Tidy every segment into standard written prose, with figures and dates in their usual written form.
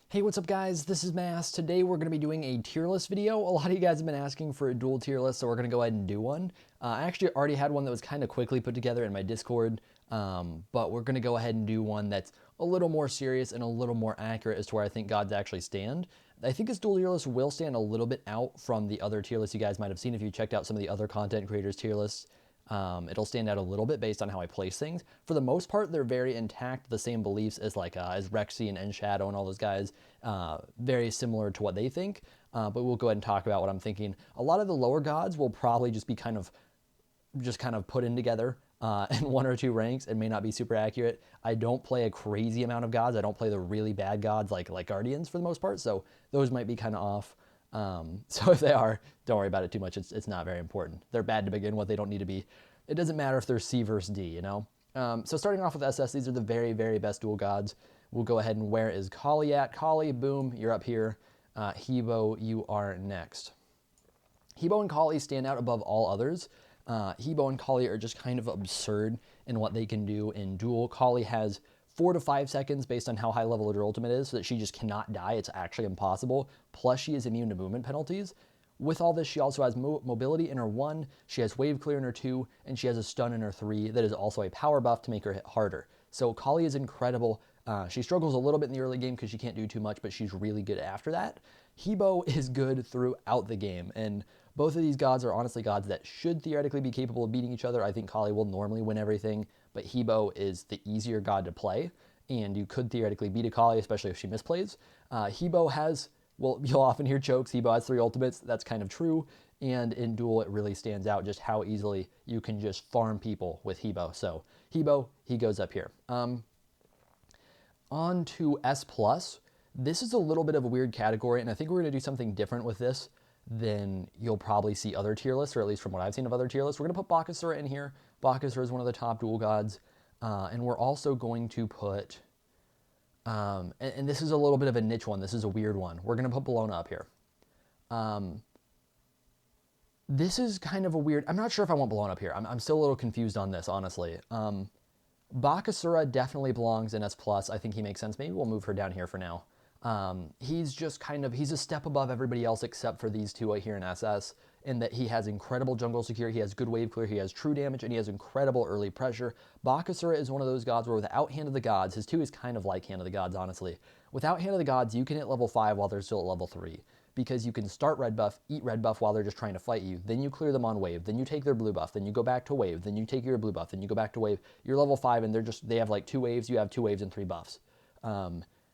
Hey, what's up guys? This is Mast. Today we're going to be doing a tier list video. A lot of you guys have been asking for a dual tier list, so we're going to go ahead and do one. I actually already had one that was kind of quickly put together in my Discord, but we're going to go ahead and do one that's a little more serious and a little more accurate as to where I think gods actually stand. I think this dual tier list will stand a little bit out from the other tier lists you guys might have seen if you checked out some of the other content creators' tier lists. It'll stand out a little bit based on how I place things. For the most part, they're very intact, the same beliefs as as Rexy and Shadow and all those guys. Very similar to what they think, but we'll go ahead and talk about what I'm thinking. A lot of the lower gods will probably just be kind of put in together in one or two ranks and may not be super accurate. I don't play a crazy amount of gods. I don't play the really bad gods like Guardians for the most part, so those might be kind of off. So if they are, don't worry about it too much. It's not very important. They're bad to begin with. They don't need to be. It doesn't matter if they're C versus D, you know? So starting off with SS, these are the very, very best dual gods. We'll go ahead and where is Kali at? Kali, boom, you're up here. Hebo, you are next. Hebo and Kali stand out above all others. Hebo and Kali are just kind of absurd in what they can do in duel. Kali has 4 to 5 seconds based on how high level her ultimate is, so that she just cannot die. It's actually impossible. Plus, she is immune to movement penalties. With all this, she also has mobility in her 1, she has wave clear in her 2, and she has a stun in her 3 that is also a power buff to make her hit harder. So Kali is incredible. She struggles a little bit in the early game because she can't do too much, but she's really good after that. Hebo is good throughout the game, and both of these gods are honestly gods that should theoretically be capable of beating each other. I think Kali will normally win everything, but Hebo is the easier god to play, and you could theoretically beat a Kali, especially if she misplays. Hebo has, well, you'll often hear jokes, Hebo has 3 ultimates. That's kind of true, and in duel it really stands out just how easily you can just farm people with Hebo. So Hebo, he goes up here. On to S+. This is a little bit of a weird category, and I think we're going to do something different with this than you'll probably see other tier lists, or at least from what I've seen of other tier lists. We're going to put Bakasura in here. Bakasura is one of the top dual gods, and we're also going to put, and this is a little bit of a niche one. This is a weird one. We're going to put Bellona up here. This is kind of a weird, I'm not sure if I want Bellona up here. I'm still a little confused on this, honestly. Bakasura definitely belongs in S+. I think he makes sense. Maybe we'll move her down here for now. He's just he's a step above everybody else except for these two here in SS, in that he has incredible jungle secure, he has good wave clear, he has true damage, and he has incredible early pressure. Bakasura is one of those gods where without Hand of the Gods, his 2 is kind of like Hand of the Gods, honestly. Without Hand of the Gods, you can hit level 5 while they're still at level 3. Because you can start red buff, eat red buff while they're just trying to fight you, then you clear them on wave, then you take their blue buff, then you go back to wave, then you take your blue buff, then you go back to wave. You're level 5 and they have like 2 waves, you have 2 waves and 3 buffs.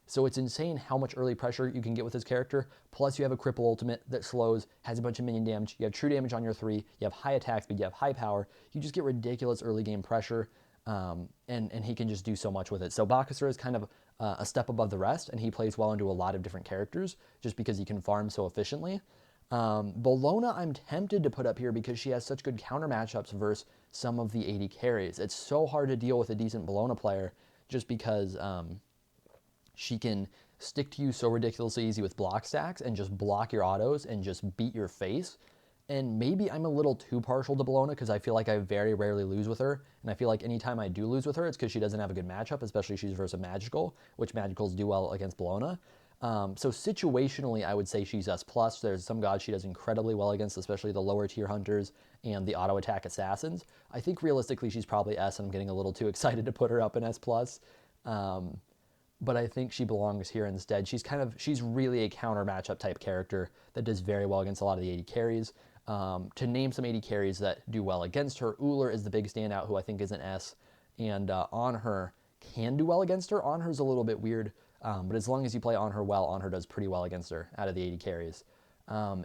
So it's insane how much early pressure you can get with this character. Plus you have a cripple ultimate that slows, has a bunch of minion damage, you have true damage on your 3, you have high attack speed, you have high power, you just get ridiculous early game pressure, and he can just do so much with it. So Bakasura is kind of a step above the rest, and he plays well into a lot of different characters just because he can farm so efficiently. Bellona I'm tempted to put up here because she has such good counter matchups versus some of the AD carries. It's so hard to deal with a decent Bellona player just because she can stick to you so ridiculously easy with block stacks and just block your autos and just beat your face. And maybe I'm a little too partial to Bellona because I feel like I very rarely lose with her. And I feel like anytime I do lose with her, it's because she doesn't have a good matchup, especially if she's versus a Magical, which Magicals do well against Bellona. So situationally, I would say she's S+. There's some gods she does incredibly well against, especially the lower tier hunters and the auto attack assassins. I think realistically she's probably S, and I'm getting a little too excited to put her up in S+. But I think she belongs here instead. She's really a counter matchup type character that does very well against a lot of the AD carries. To name some AD carries that do well against her, Uller is the big standout, who I think is an S, and Anhur can do well against her. Anhur's a little bit weird, but as long as you play Anhur well, Anhur does pretty well against her out of the AD carries.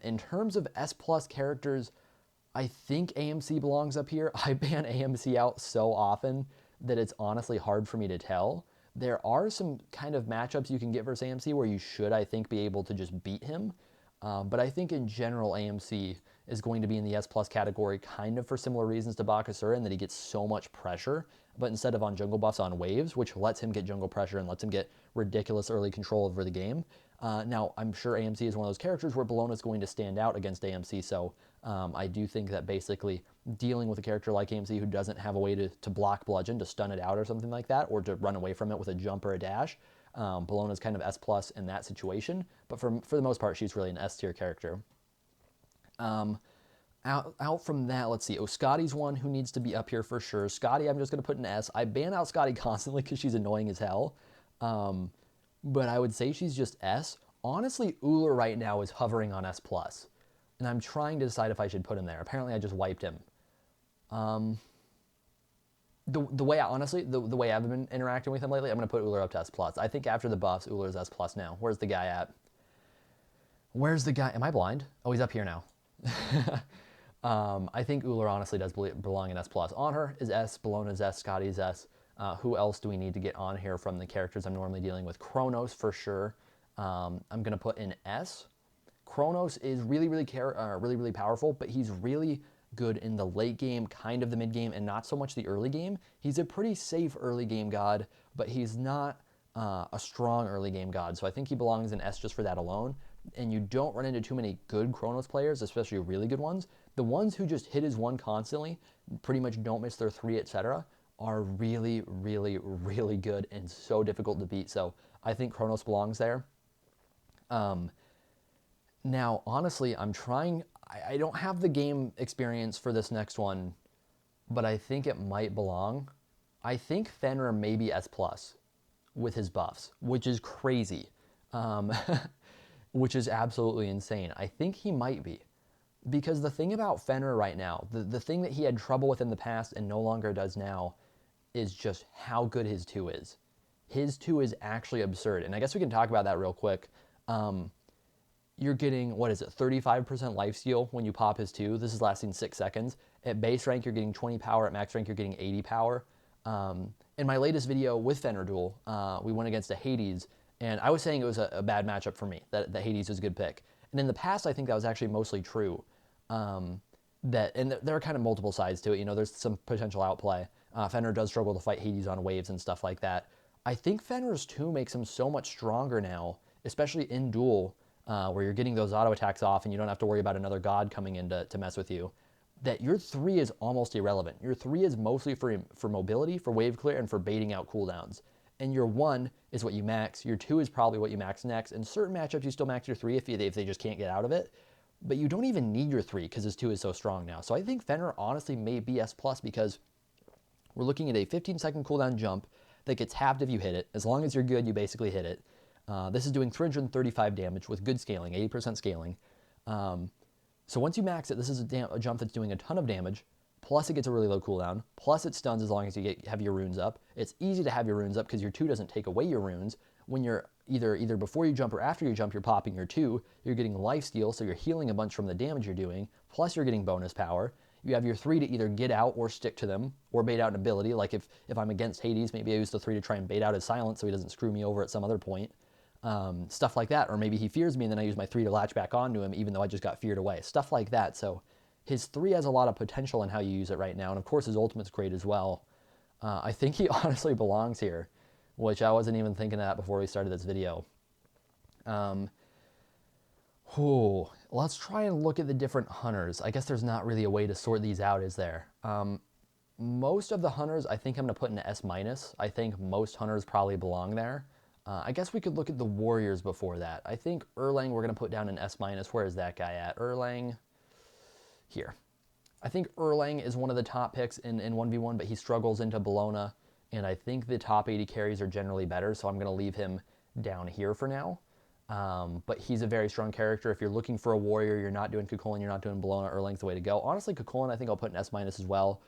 In terms of S+ characters, I think AMC belongs up here. I ban AMC out so often that it's honestly hard for me to tell. There are some kind of matchups you can get versus AMC where you should, I think, be able to just beat him. But I think in general, AMC is going to be in the S+ category kind of for similar reasons to Bakasura, in that he gets so much pressure, but instead of on jungle buffs, on waves, which lets him get jungle pressure and lets him get ridiculous early control over the game. Now, I'm sure AMC is one of those characters where Bellona is going to stand out against AMC, so I do think that basically dealing with a character like AMC who doesn't have a way to block bludgeon, to stun it out or something like that, or to run away from it with a jump or a dash, Bellona's kind of S plus in that situation, but for the most part, she's really an S tier character. Out from that, let's see. Oh, Scotty's one who needs to be up here for sure. Scotty, I'm just going to put an S. I ban out Scotty constantly because she's annoying as hell. But I would say she's just S. Honestly, Uller right now is hovering on S+. And I'm trying to decide if I should put him there. Apparently, I just wiped him. The way I've been interacting with him lately, I'm going to put Uller up to S+. I think after the buffs, Uller's S+ now. Where's the guy at? Where's the guy? Am I blind? Oh, he's up here now. I think Uller honestly does belong in S+. On her is S, Bellona's S, Scotty's S. Who else do we need to get on here from the characters I'm normally dealing with? Kronos for sure. I'm going to put in S. Kronos is really powerful, but he's really good in the late game, kind of the mid game, and not so much the early game. He's a pretty safe early game god, but he's not a strong early game god. So I think he belongs in S just for that alone. And you don't run into too many good Kronos players, especially really good ones. The ones who just hit his one constantly, pretty much don't miss their three, etc., are really good and so difficult to beat. So I think Kronos belongs there. Now, honestly, I'm trying. I don't have the game experience for this next one, but I think it might belong. I think Fenrir may be S+ with his buffs, which is crazy. Which is absolutely insane. I think he might be. Because the thing about Fenrir right now, the thing that he had trouble with in the past and no longer does now, is just how good his 2 is. His 2 is actually absurd. And I guess we can talk about that real quick. You're getting, 35% lifesteal when you pop his 2. This is lasting 6 seconds. At base rank, you're getting 20 power. At max rank, you're getting 80 power. In my latest video with Fenrir Duel, we went against a Hades, and I was saying it was a bad matchup for me, that Hades was a good pick. And in the past, I think that was actually mostly true. And there are kind of multiple sides to it. You know, there's some potential outplay. Fenrir does struggle to fight Hades on waves and stuff like that. I think Fenrir's 2 makes him so much stronger now, especially in Duel, where you're getting those auto attacks off and you don't have to worry about another god coming in to mess with you, that your 3 is almost irrelevant. Your 3 is mostly for mobility, for wave clear, and for baiting out cooldowns. And your 1 is what you max. Your 2 is probably what you max next. In certain matchups, you still max your 3 if they just can't get out of it. But you don't even need your 3 because his 2 is so strong now. So I think Fenrir honestly may be S+ because we're looking at a 15-second cooldown jump that gets halved if you hit it. As long as you're good, you basically hit it. This is doing 335 damage with good scaling, 80% scaling. So once you max it, this is a jump that's doing a ton of damage. Plus it gets a really low cooldown, plus it stuns as long as you have your runes up. It's easy to have your runes up because your 2 doesn't take away your runes. When you're either before you jump or after you jump, you're popping your 2, you're getting lifesteal, so you're healing a bunch from the damage you're doing, plus you're getting bonus power. You have your 3 to either get out or stick to them, or bait out an ability. Like if I'm against Hades, maybe I use the 3 to try and bait out his silence so he doesn't screw me over at some other point. Stuff like that. Or maybe he fears me and then I use my 3 to latch back onto him even though I just got feared away. Stuff like that. So his 3 has a lot of potential in how you use it right now. And of course his ultimate's great as well. I think he honestly belongs here, which I wasn't even thinking of that before we started this video. Let's try and look at the different hunters. I guess there's not really a way to sort these out, is there? Most of the hunters I think I'm going to put in S-. I think most hunters probably belong there. I guess we could look at the warriors before that. I think Erlang we're going to put down in S-. Where is that guy at? Erlang, here. I think Erlang is one of the top picks in 1v1, but he struggles into Bellona, and I think the top 80 carries are generally better, so I'm going to leave him down here for now. But he's a very strong character. If you're looking for a warrior, you're not doing Kukulin, you're not doing Bellona, Erlang's the way to go. Honestly, Kukulin I think I'll put in S- as well.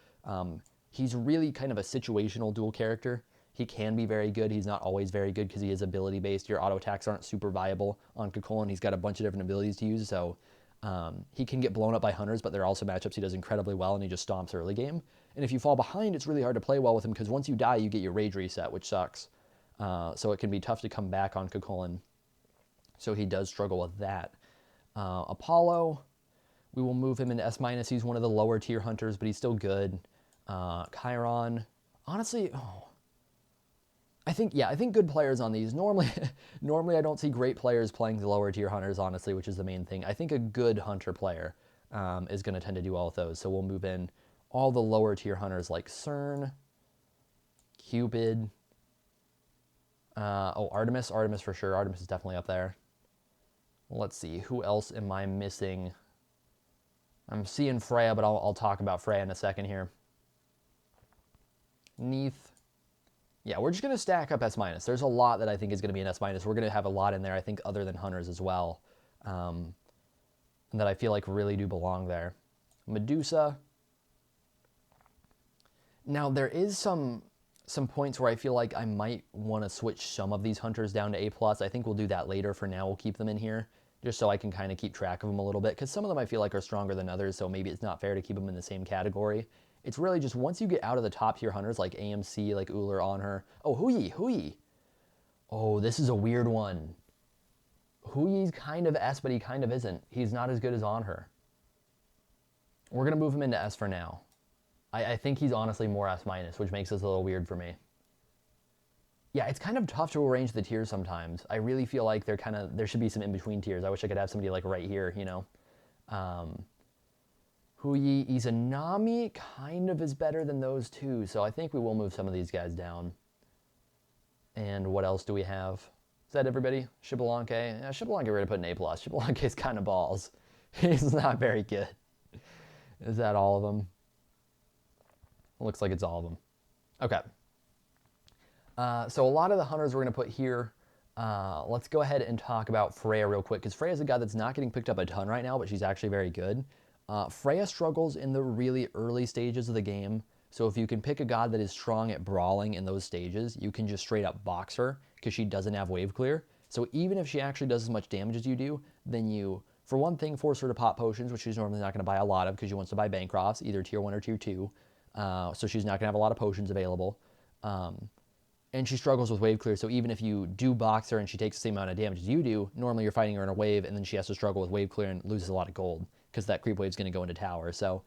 He's really kind of a situational dual character. He can be very good. He's not always very good because he is ability-based. Your auto attacks aren't super viable on Kukulin. He's got a bunch of different abilities to use, so he can get blown up by hunters, but there are also matchups he does incredibly well, and he just stomps early game. And if you fall behind, it's really hard to play well with him because once you die, you get your rage reset, which sucks. So it can be tough to come back on Kukulin. So he does struggle with that. Apollo, we will move him into S-. He's one of the lower tier hunters, but he's still good. Chiron, honestly, I think good players on these. Normally I don't see great players playing the lower tier hunters, honestly, which is the main thing. I think a good hunter player is going to tend to do all of those. So we'll move in all the lower tier hunters like CERN, Cupid, Oh, Artemis. Artemis for sure. Artemis is definitely up there. Let's see. Who else am I missing? I'm seeing Freya, but I'll talk about Freya in a second here. Neath. Yeah, we're just going to stack up S-. There's a lot that I think is going to be an S-. We're going to have a lot in there, I think, other than Hunters as well, and that I feel like really do belong there. Medusa. Now, there is some points where I feel like I might want to switch some of these Hunters down to A+. I think we'll do that later. For now, we'll keep them in here, just so I can kind of keep track of them a little bit, because some of them I feel like are stronger than others, so maybe it's not fair to keep them in the same category. It's really just once you get out of the top tier Hunters, like AMC, like Uller, on her. Oh, Hui. Oh, this is a weird one. Hui's kind of S, but he kind of isn't. He's not as good as on her. We're going to move him into S for now. I think he's honestly more S-, which makes this a little weird for me. Yeah, it's kind of tough to arrange the tiers sometimes. I really feel like there should be some in-between tiers. I wish I could have somebody like right here, you know. Hui Izanami kind of is better than those two, so I think we will move some of these guys down. And what else do we have? Is that everybody? Xbalanque? Yeah, Xbalanque we're going to put an A+. Xbalanque is kind of balls. He's not very good. Is that all of them? Looks like it's all of them. Okay. So a lot of the Hunters we're going to put here. Let's go ahead and talk about Freya real quick, because Freya's a guy that's not getting picked up a ton right now, but she's actually very good. Freya struggles in the really early stages of the game, so if you can pick a god that is strong at brawling in those stages, you can just straight up box her, because she doesn't have wave clear. So even if she actually does as much damage as you do, then you, for one thing, force her to pop potions, which she's normally not going to buy a lot of, because she wants to buy Bancrofts, either tier 1 or tier 2. So she's not going to have a lot of potions available. And she struggles with wave clear, so even if you do box her and she takes the same amount of damage as you do, normally you're fighting her in a wave, and then she has to struggle with wave clear and loses a lot of gold, because that creep wave is going to go into tower. So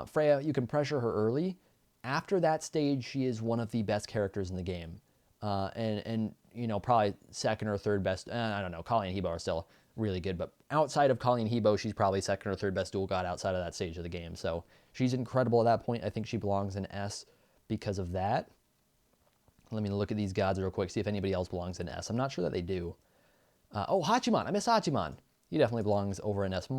Freya, you can pressure her early. After that stage, she is one of the best characters in the game. And you know, probably second or third best. I don't know, Kali and Hebo are still really good, but outside of Kali and Hebo, she's probably second or third best dual god outside of that stage of the game. So she's incredible at that point. I think she belongs in S because of that. Let me look at these gods real quick, see if anybody else belongs in S. I'm not sure that they do. Oh, Hachiman. I miss Hachiman. He definitely belongs over in S-.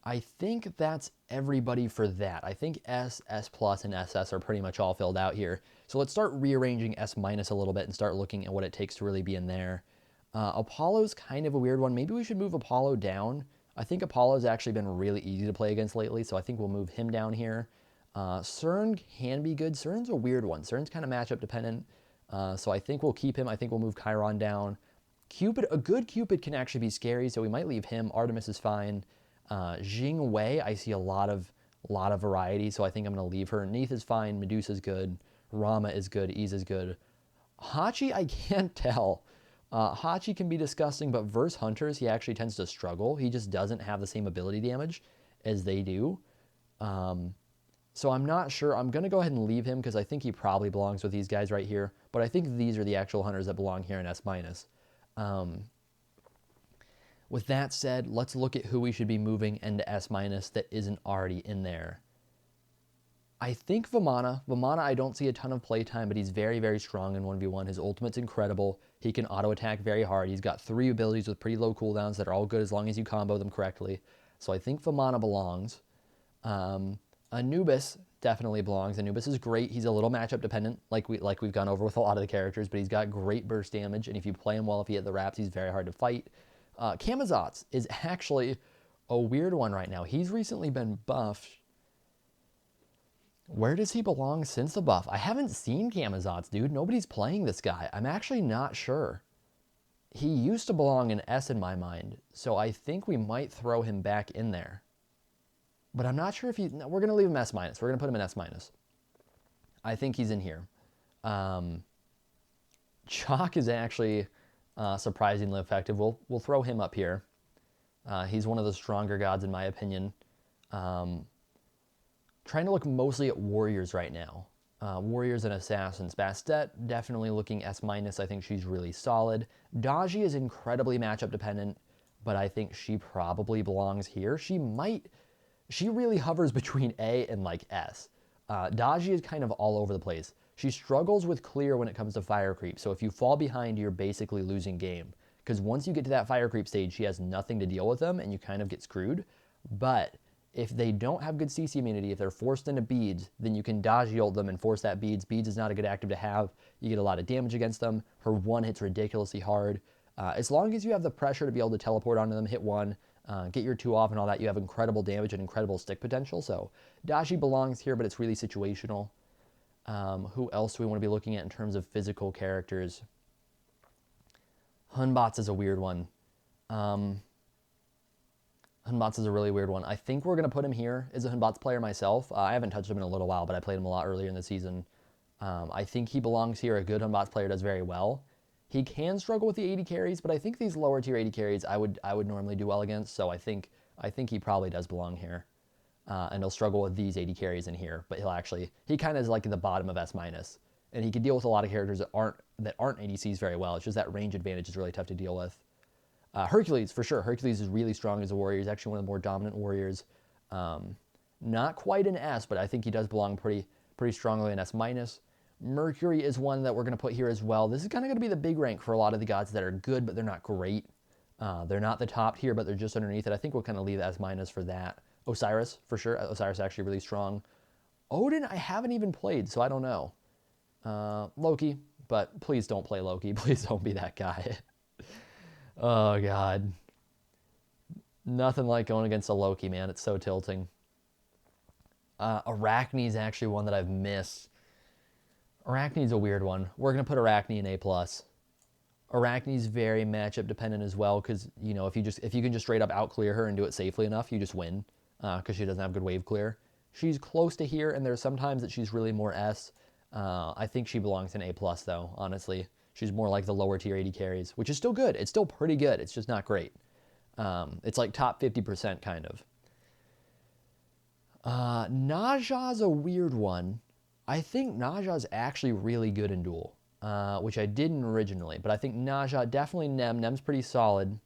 I think that's everybody for that. I think S, S+, and SS are pretty much all filled out here. So let's start rearranging S- a little bit and start looking at what it takes to really be in there. Apollo's kind of a weird one. Maybe we should move Apollo down. I think Apollo's actually been really easy to play against lately, so I think we'll move him down here. CERN can be good. CERN's a weird one. CERN's kind of matchup dependent, so I think we'll keep him. I think we'll move Chiron down. Cupid, a good Cupid can actually be scary, so we might leave him. Artemis is fine. Jing Wei, I see a lot of variety, so I think I'm going to leave her. Neith is fine. Medusa's good. Rama is good. Iz is good. Hachi, I can't tell. Hachi can be disgusting, but versus Hunters, he actually tends to struggle. He just doesn't have the same ability damage as they do. So I'm not sure. I'm going to go ahead and leave him because I think he probably belongs with these guys right here. But I think these are the actual Hunters that belong here in S-. With that said, let's look at who we should be moving into S- that isn't already in there. I think Vamana. Vamana, I don't see a ton of playtime, but he's very, very strong in 1v1. His ultimate's incredible. He can auto-attack very hard. He's got 3 abilities with pretty low cooldowns that are all good as long as you combo them correctly. So I think Vamana belongs. Anubis definitely belongs. Anubis is great. He's a little matchup dependent, like we've gone over with a lot of the characters, but he's got great burst damage, and if you play him well, if you hit the wraps, he's very hard to fight. Camazotz is actually a weird one right now. He's recently been buffed. Where does he belong since the buff? I haven't seen Camazotz, dude. Nobody's playing this guy. I'm actually not sure. He used to belong in S in my mind, so I think we might throw him back in there. But I'm not sure if no, we're going to leave him S-. We're going to put him in S-. I think he's in here. Chalk is actually surprisingly effective. We'll throw him up here. He's one of the stronger gods in my opinion. Trying to look mostly at warriors right now. Warriors and assassins. Bastet, definitely looking S-. I think she's really solid. Daji is incredibly matchup dependent, but I think she probably belongs here. She really hovers between A and like S. Daji is kind of all over the place. She struggles with clear when it comes to fire creep. So if you fall behind, you're basically losing game. Because once you get to that fire creep stage, she has nothing to deal with them, and you kind of get screwed. But if they don't have good CC immunity, if they're forced into beads, then you can Daji ult them and force that beads. Beads is not a good active to have. You get a lot of damage against them. Her one hits ridiculously hard. As long as you have the pressure to be able to teleport onto them, hit one, get your two off and all that, you have incredible damage and incredible stick potential. So Daji belongs here, but it's really situational. Who else do we want to be looking at in terms of physical characters? Hunbots is a weird one. Hunbots is a really weird one. I think we're going to put him here as a Hunbots player myself. I haven't touched him in a little while, but I played him a lot earlier in the season. I think he belongs here. A good Hunbots player does very well. He can struggle with the 80 carries, but I think these lower tier 80 carries I would normally do well against. So I think he probably does belong here. And he'll struggle with these 80 carries in here, but he kind of is like at the bottom of S-, and he can deal with a lot of characters that aren't ADCs very well. It's just that range advantage is really tough to deal with. Hercules, for sure. Hercules is really strong as a warrior. He's actually one of the more dominant warriors. Not quite an S, but I think he does belong pretty strongly in S-. Mercury is one that we're going to put here as well. This is kind of going to be the big rank for a lot of the gods that are good, but they're not great. They're not the top tier, but they're just underneath it. I think we'll kind of leave S- for that. Osiris, for sure. Osiris is actually really strong. Odin, I haven't even played, so I don't know. Loki, but please don't play Loki. Please don't be that guy. Oh, God. Nothing like going against a Loki, man. It's so tilting. Arachne is actually one that I've missed. Arachne's a weird one. We're going to put Arachne in A+. Arachne's very matchup dependent as well, because, you know, if you can just straight up out clear her and do it safely enough, you just win, because she doesn't have good wave clear. She's close to here, and there's sometimes that she's really more S. I think she belongs in A+, though, honestly. She's more like the lower tier 80 carries, which is still good. It's still pretty good. It's just not great. It's like top 50% kind of. Naja's a weird one. I think Naja's actually really good in Duel, which I didn't originally, but I think Naja, definitely Nem's pretty solid.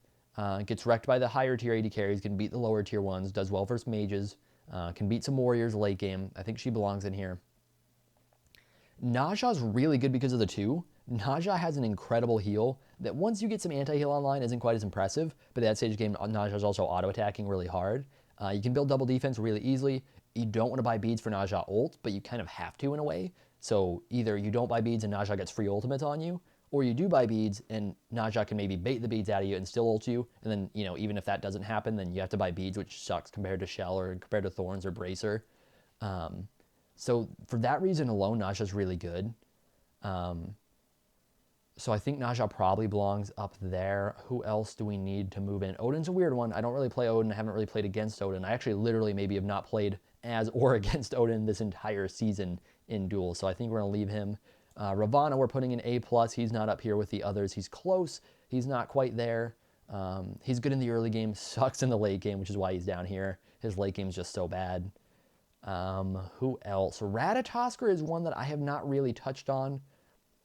Gets wrecked by the higher tier 80 carries, can beat the lower tier ones, does well versus mages, can beat some warriors late game. I think she belongs in here. Naja's really good because of the 2. Naja has an incredible heal that once you get some anti-heal online isn't quite as impressive, but that stage game, Naja's also auto-attacking really hard. You can build double defense really easily. You don't want to buy beads for Naja ult, but you kind of have to in a way. So either you don't buy beads and Naja gets free ultimates on you, or you do buy beads and Naja can maybe bait the beads out of you and still ult you. And then, you know, even if that doesn't happen, then you have to buy beads, which sucks compared to Shell or compared to Thorns or Bracer. So for that reason alone, Naja's really good. So I think Naja probably belongs up there. Who else do we need to move in? Odin's a weird one. I don't really play Odin. I haven't really played against Odin. I actually literally maybe have not played as or against Odin this entire season in Duel. So I think we're going to leave him. Ravana, we're putting in A+. He's not up here with the others. He's close. He's not quite there. He's good in the early game, sucks in the late game, which is why he's down here. His late game is just so bad. Who else? Ratatoskr is one that I have not really touched on.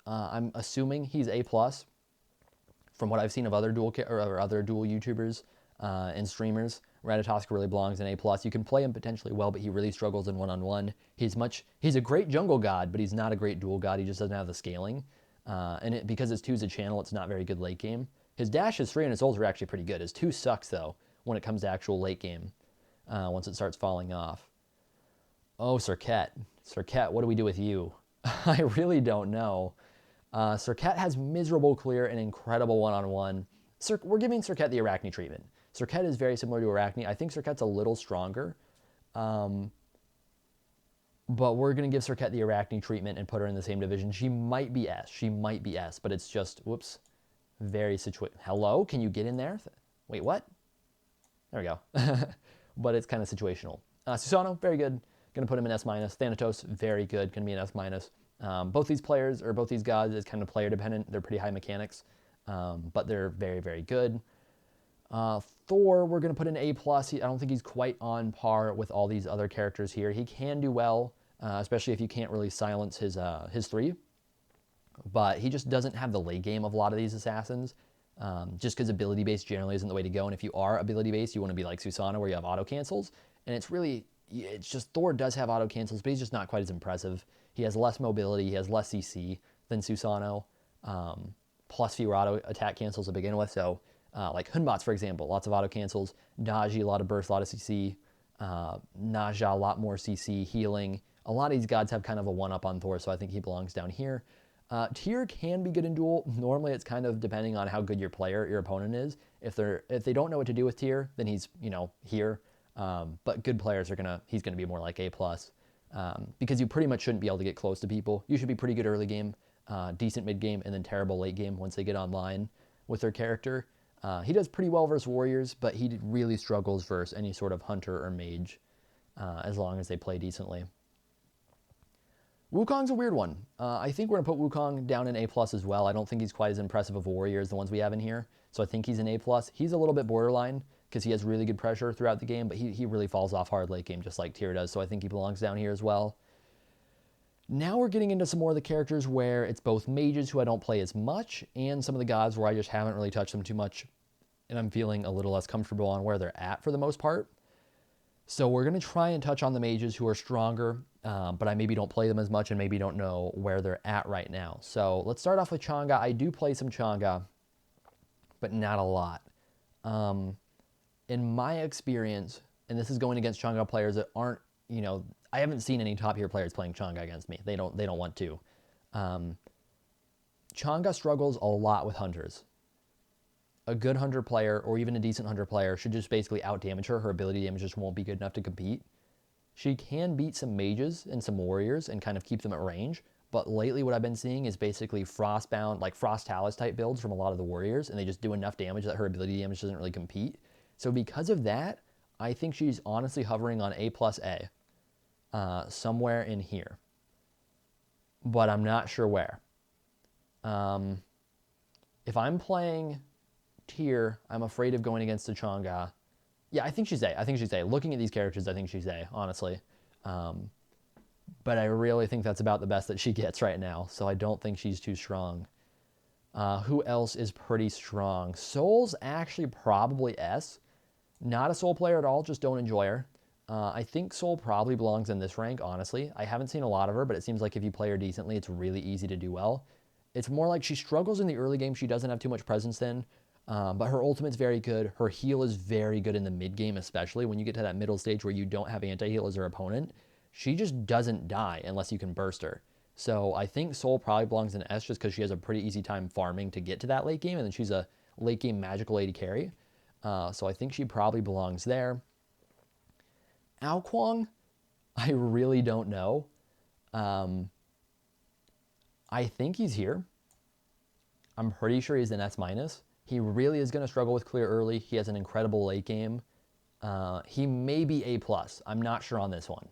I'm assuming he's A+. From what I've seen of other Duel YouTubers and streamers, Ratatoskr really belongs in A+. You can play him potentially well, but he really struggles in one-on-one. He's a great jungle god, but he's not a great duel god. He just doesn't have the scaling. Because his 2's a channel, it's not very good late game. His dash, his 3, and his ults are actually pretty good. His 2 sucks, though, when it comes to actual late game, once it starts falling off. Oh, Serket. Serket, what do we do with you? I really don't know. Serket has miserable clear and incredible one-on-one. We're giving Serket the Arachne treatment. Serket is very similar to Arachne. I think Serket's a little stronger. But we're going to give Serket the Arachne treatment and put her in the same division. She might be S. She might be S, but it's just, whoops, very Hello? Can you get in there? Wait, what? There we go. But it's kind of situational. Susano, very good. Going to put him in S-. Thanatos, very good. Going to be an S-. Both these players, or both these gods, is kind of player dependent. They're pretty high mechanics, but they're very, very good. Thor, we're going to put in A+. I don't think he's quite on par with all these other characters here. He can do well, especially if you can't really silence his 3. But he just doesn't have the late game of a lot of these assassins, just because ability-based generally isn't the way to go. And if you are ability-based, you want to be like Susano, where you have auto-cancels. And it's really, it's just Thor does have auto cancels, but he's just not quite as impressive. He has less mobility, he has less CC than Susanoo, plus fewer auto attack cancels to begin with. So like Hunbots, for example, lots of auto cancels. Daji, a lot of burst, a lot of CC. Naja, a lot more CC, healing. A lot of these gods have kind of a one-up on Thor, so I think he belongs down here. Tier can be good in Duel. Normally, it's kind of depending on how good your opponent is. If they don't know what to do with Tier, then he's here. But good players he's gonna be more like A+, because you pretty much shouldn't be able to get close to people. You should be pretty good early game, decent mid game, and then terrible late game once they get online with their character. He does pretty well versus warriors, but he really struggles versus any sort of hunter or mage, as long as they play decently. Wukong's a weird one. I think we're going to put Wukong down in A+ as well. I don't think he's quite as impressive of a warrior as the ones we have in here, so I think he's an A+. He's a little bit borderline because he has really good pressure throughout the game, but he really falls off hard late game just like Tyr does, so I think he belongs down here as well. Now we're getting into some more of the characters where it's both mages who I don't play as much and some of the gods where I just haven't really touched them too much and I'm feeling a little less comfortable on where they're at for the most part. So we're going to try and touch on the mages who are stronger, but I maybe don't play them as much and maybe don't know where they're at right now. So let's start off with Chang'e. I do play some Chang'e, but not a lot. In my experience, and this is going against Chang'e players that aren't, I haven't seen any top tier players playing Chang'e against me. They don't want to. Chang'e struggles a lot with hunters. A good hunter player or even a decent hunter player should just basically out damage her. Her ability damage just won't be good enough to compete. She can beat some mages and some warriors and kind of keep them at range, but lately what I've been seeing is basically frostbound, like Frost Talus type builds from a lot of the warriors, and they just do enough damage that her ability damage doesn't really compete. So because of that, I think she's honestly hovering on A+A, somewhere in here, but I'm not sure where. If I'm playing Tyr, I'm afraid of going against the Chang'e. Yeah, I think she's A. Looking at these characters, I think she's A, honestly. But I really think that's about the best that she gets right now, so I don't think she's too strong. Who else is pretty strong? Soul's actually probably S. Not a Soul player at all, just don't enjoy her. I think Soul probably belongs in this rank, honestly. I haven't seen a lot of her, but it seems like if you play her decently, it's really easy to do well. It's more like she struggles in the early game. She doesn't have too much presence then. But her ultimate's very good. Her heal is very good in the mid game, especially when you get to that middle stage where you don't have anti-heal as her opponent. She just doesn't die unless you can burst her. So I think Soul probably belongs in S just because she has a pretty easy time farming to get to that late game, and then she's a late game magical AD carry. So I think she probably belongs there. Ao Kuang, I really don't know. I think he's here. I'm pretty sure he's an S-. He really is going to struggle with clear early. He has an incredible late game. He may be A+. I'm not sure on this one.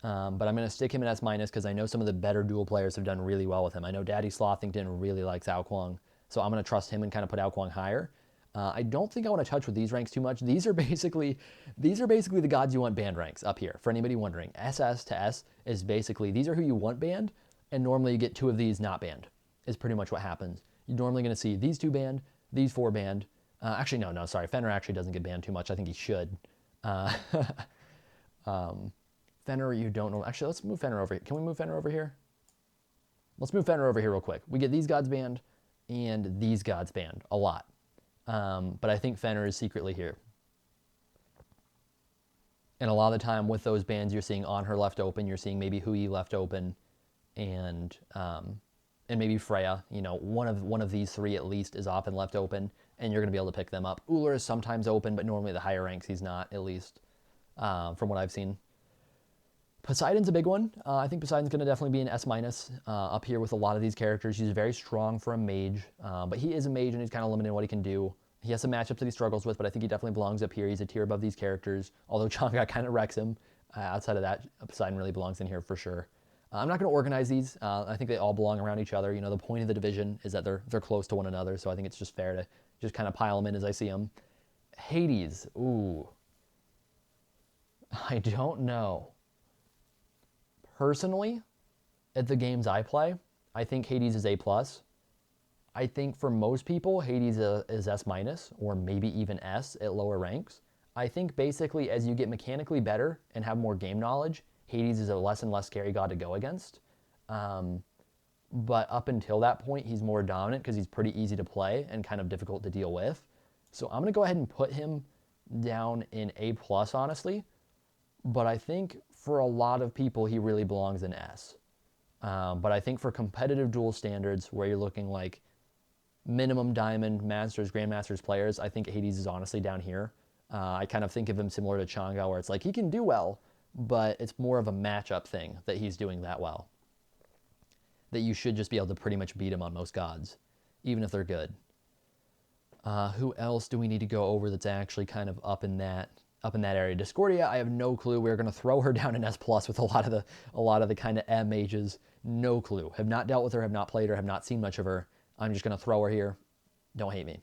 But I'm going to stick him in S- because I know some of the better duel players have done really well with him. I know Daddy Slothington really likes Ao Kuang, so I'm going to trust him and kind of put Ao Kuang higher. I don't think I want to touch with these ranks too much. These are basically the gods you want banned ranks up here. For anybody wondering, SS to S is basically, these are who you want banned, and normally you get 2 of these not banned, is pretty much what happens. You're normally going to see these 2 banned, these 4 banned. Actually, no, sorry. Fenrir actually doesn't get banned too much. I think he should. Fenrir, you don't know. Actually, let's move Fenrir over here. Can we move Fenrir over here? Let's move Fenrir over here real quick. We get these gods banned and these gods banned a lot. But I think Fenrir is secretly here. And a lot of the time with those bans, you're seeing On Her left open. You're seeing maybe Hui left open, and maybe Freya. One of these 3 at least is often left open, and you're going to be able to pick them up. Ullr is sometimes open, but normally the higher ranks he's not, at least from what I've seen. Poseidon's a big one. I think Poseidon's going to definitely be an S- up here with a lot of these characters. He's very strong for a mage, but he is a mage and he's kind of limited in what he can do. He has some matchups that he struggles with, but I think he definitely belongs up here. He's a tier above these characters, although Chang'e kind of wrecks him. Outside of that, Poseidon really belongs in here for sure. I'm not going to organize these. I think they all belong around each other. The point of the division is that they're close to one another, so I think it's just fair to just kind of pile them in as I see them. Hades, ooh. I don't know. Personally, at the games I play, I think Hades is A+. I think for most people, Hades is S- or maybe even S at lower ranks. I think basically as you get mechanically better and have more game knowledge, Hades is a less and less scary god to go against. But up until that point, he's more dominant because he's pretty easy to play and kind of difficult to deal with. So I'm going to go ahead and put him down in A+, honestly. But I think for a lot of people, he really belongs in S. But I think for competitive duel standards, where you're looking like minimum diamond, masters, grandmasters players, I think Hades is honestly down here. I kind of think of him similar to Chang'e, where it's like he can do well, but it's more of a matchup thing that he's doing that well. That you should just be able to pretty much beat him on most gods, even if they're good. Who else do we need to go over that's actually kind of up in that area? Discordia, I have no clue. We're going to throw her down in S+ with a lot of the kind of M mages. No clue. Have not dealt with her, have not played her, have not seen much of her. I'm just going to throw her here. Don't hate me.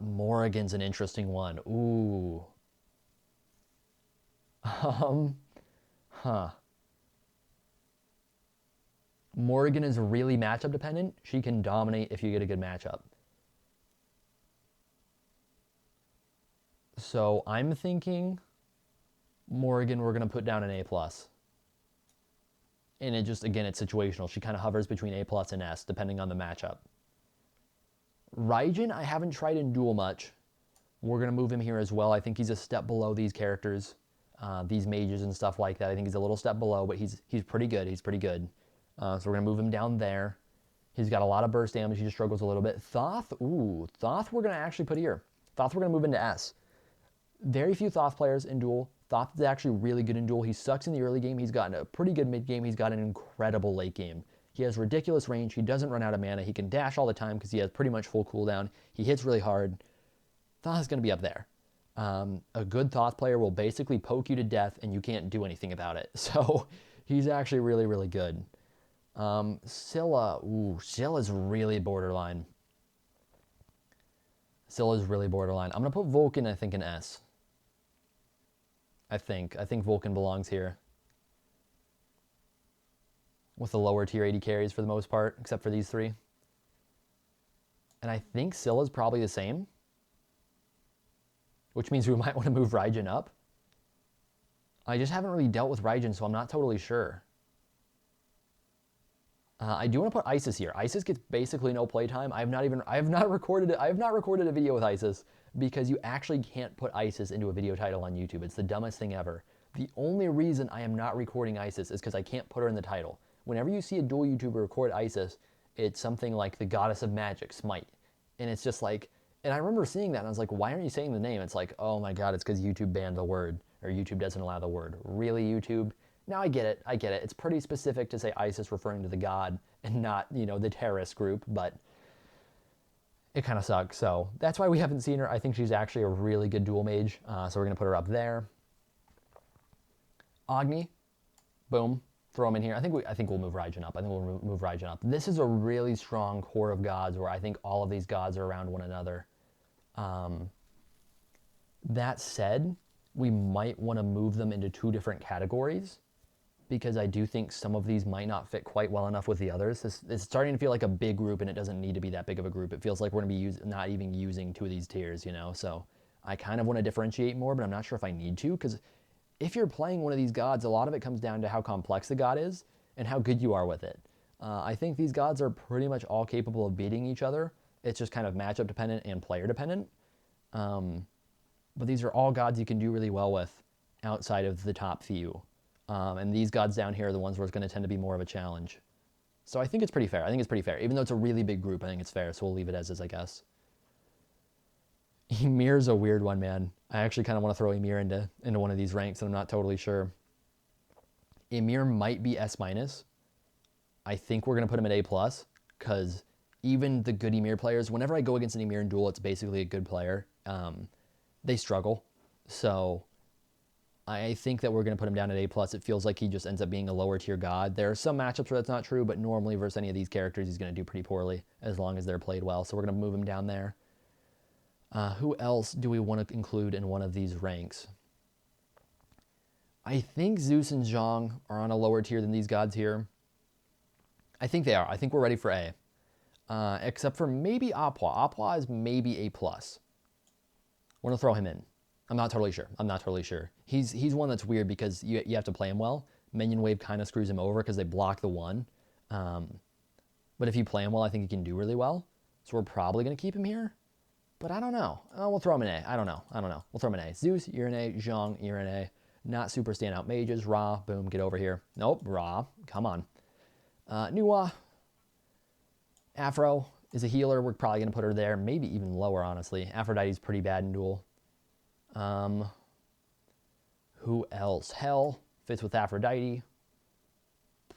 Morrigan's an interesting one. Ooh. Morrigan is really matchup dependent. She can dominate if you get a good matchup. So I'm thinking Morrigan we're going to put down an A+. And it just, again, it's situational. She kind of hovers between A+ and S, depending on the matchup. Raijin, I haven't tried in duel much. We're going to move him here as well. I think he's a step below these characters, these mages and stuff like that. I think he's a little step below, but he's pretty good. He's pretty good. So we're going to move him down there. He's got a lot of burst damage. He just struggles a little bit. Thoth, Thoth we're going to actually put here. Thoth we're going to move into S. Very few Thoth players in duel. Thoth is actually really good in duel. He sucks in the early game. He's gotten a pretty good mid game. He's got an incredible late game. He has ridiculous range. He doesn't run out of mana. He can dash all the time because he has pretty much full cooldown. He hits really hard. Thoth is going to be up there. A good Thoth player will basically poke you to death and you can't do anything about it. So he's actually really, really good. Scylla, Scylla's really borderline. Scylla's really borderline. I'm going to put Vulcan, I think, in S. I think Vulcan belongs here. With the lower tier 80 carries for the most part, except for these three. And I think Scylla's probably the same. Which means we might want to move Raijin up. I just haven't really dealt with Raijin, so I'm not totally sure. I do want to put Isis here. Isis gets basically no playtime. I have not recorded a video with Isis because you actually can't put Isis into a video title on YouTube. It's the dumbest thing ever. The only reason I am not recording Isis is because I can't put her in the title. Whenever you see a dual YouTuber record Isis, it's something like the goddess of magic, SMITE. And it's just like, and I remember seeing that and I was like, why aren't you saying the name? It's like, oh my God, it's because YouTube banned the word, or YouTube doesn't allow the word. Really, YouTube? Now I get it. It's pretty specific to say Isis referring to the god and not, the terrorist group, but it kind of sucks. So that's why we haven't seen her. I think she's actually a really good dual mage. So we're going to put her up there. Agni, boom, throw him in here. I think we'll move Raijin up. This is a really strong core of gods where I think all of these gods are around one another. That said, we might want to move them into two different categories because I do think some of these might not fit quite well enough with the others. It's starting to feel like a big group and it doesn't need to be that big of a group. It feels like we're going to be not even using two of these tiers, So I kind of want to differentiate more, but I'm not sure if I need to because if you're playing one of these gods, a lot of it comes down to how complex the god is and how good you are with it. I think these gods are pretty much all capable of beating each other. It's just kind of matchup dependent and player dependent. But these are all gods you can do really well with outside of the top few. And these gods down here are the ones where it's going to tend to be more of a challenge. So I think it's pretty fair. Even though it's a really big group, I think it's fair. So we'll leave it as is, I guess. Ymir's a weird one, man. I actually kind of want to throw Ymir into one of these ranks, and I'm not totally sure. Ymir might be S-. I think we're going to put him at A+, because even the good Ymir players, whenever I go against an Ymir in duel, it's basically a good player. They struggle. So I think that we're going to put him down at A+. It feels like he just ends up being a lower tier god. There are some matchups where that's not true, but normally versus any of these characters, he's going to do pretty poorly as long as they're played well. So we're going to move him down there. Who else do we want to include in one of these ranks? I think Zeus and Zhang are on a lower tier than these gods here. I think they are. I think we're ready for A. Except for maybe Apua. Apua is maybe A+. We're going to throw him in. I'm not totally sure. I'm not totally sure. He's one that's weird because you have to play him well. Minion wave kind of screws him over because they block the one. But if you play him well, I think he can do really well. So we're probably going to keep him here. But I don't know. Oh, we'll throw him in A. I don't know. We'll throw him in A. Zeus, you're in A. Zhang, you're in A. Not super standout mages. Ra, boom, get over here. Nope, Ra, come on. Nuwa, Afro is a healer. We're probably going to put her there. Maybe even lower, honestly. Aphrodite's pretty bad in duel. Who else? Hell fits with Aphrodite.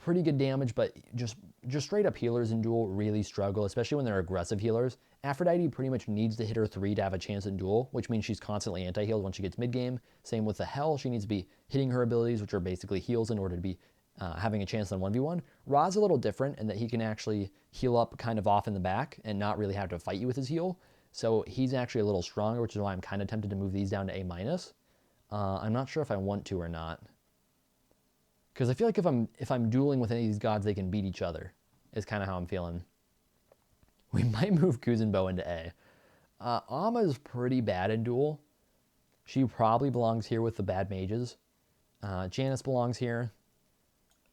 Pretty good damage, but just straight up healers in duel really struggle, especially when they're aggressive healers. Aphrodite pretty much needs to hit her 3 to have a chance in duel, which means she's constantly anti-healed once she gets mid-game. Same with the Hell. She needs to be hitting her abilities, which are basically heals, in order to be having a chance on 1v1. Ra's a little different in that he can actually heal up kind of off in the back and not really have to fight you with his heal. So he's actually a little stronger, which is why I'm kind of tempted to move these down to A-. I'm not sure if I want to or not. Because I feel like if I'm dueling with any of these gods, they can beat each other, is kind of how I'm feeling. We might move Kuzenbo into A. Amma's pretty bad in duel. She probably belongs here with the bad mages. Janice belongs here.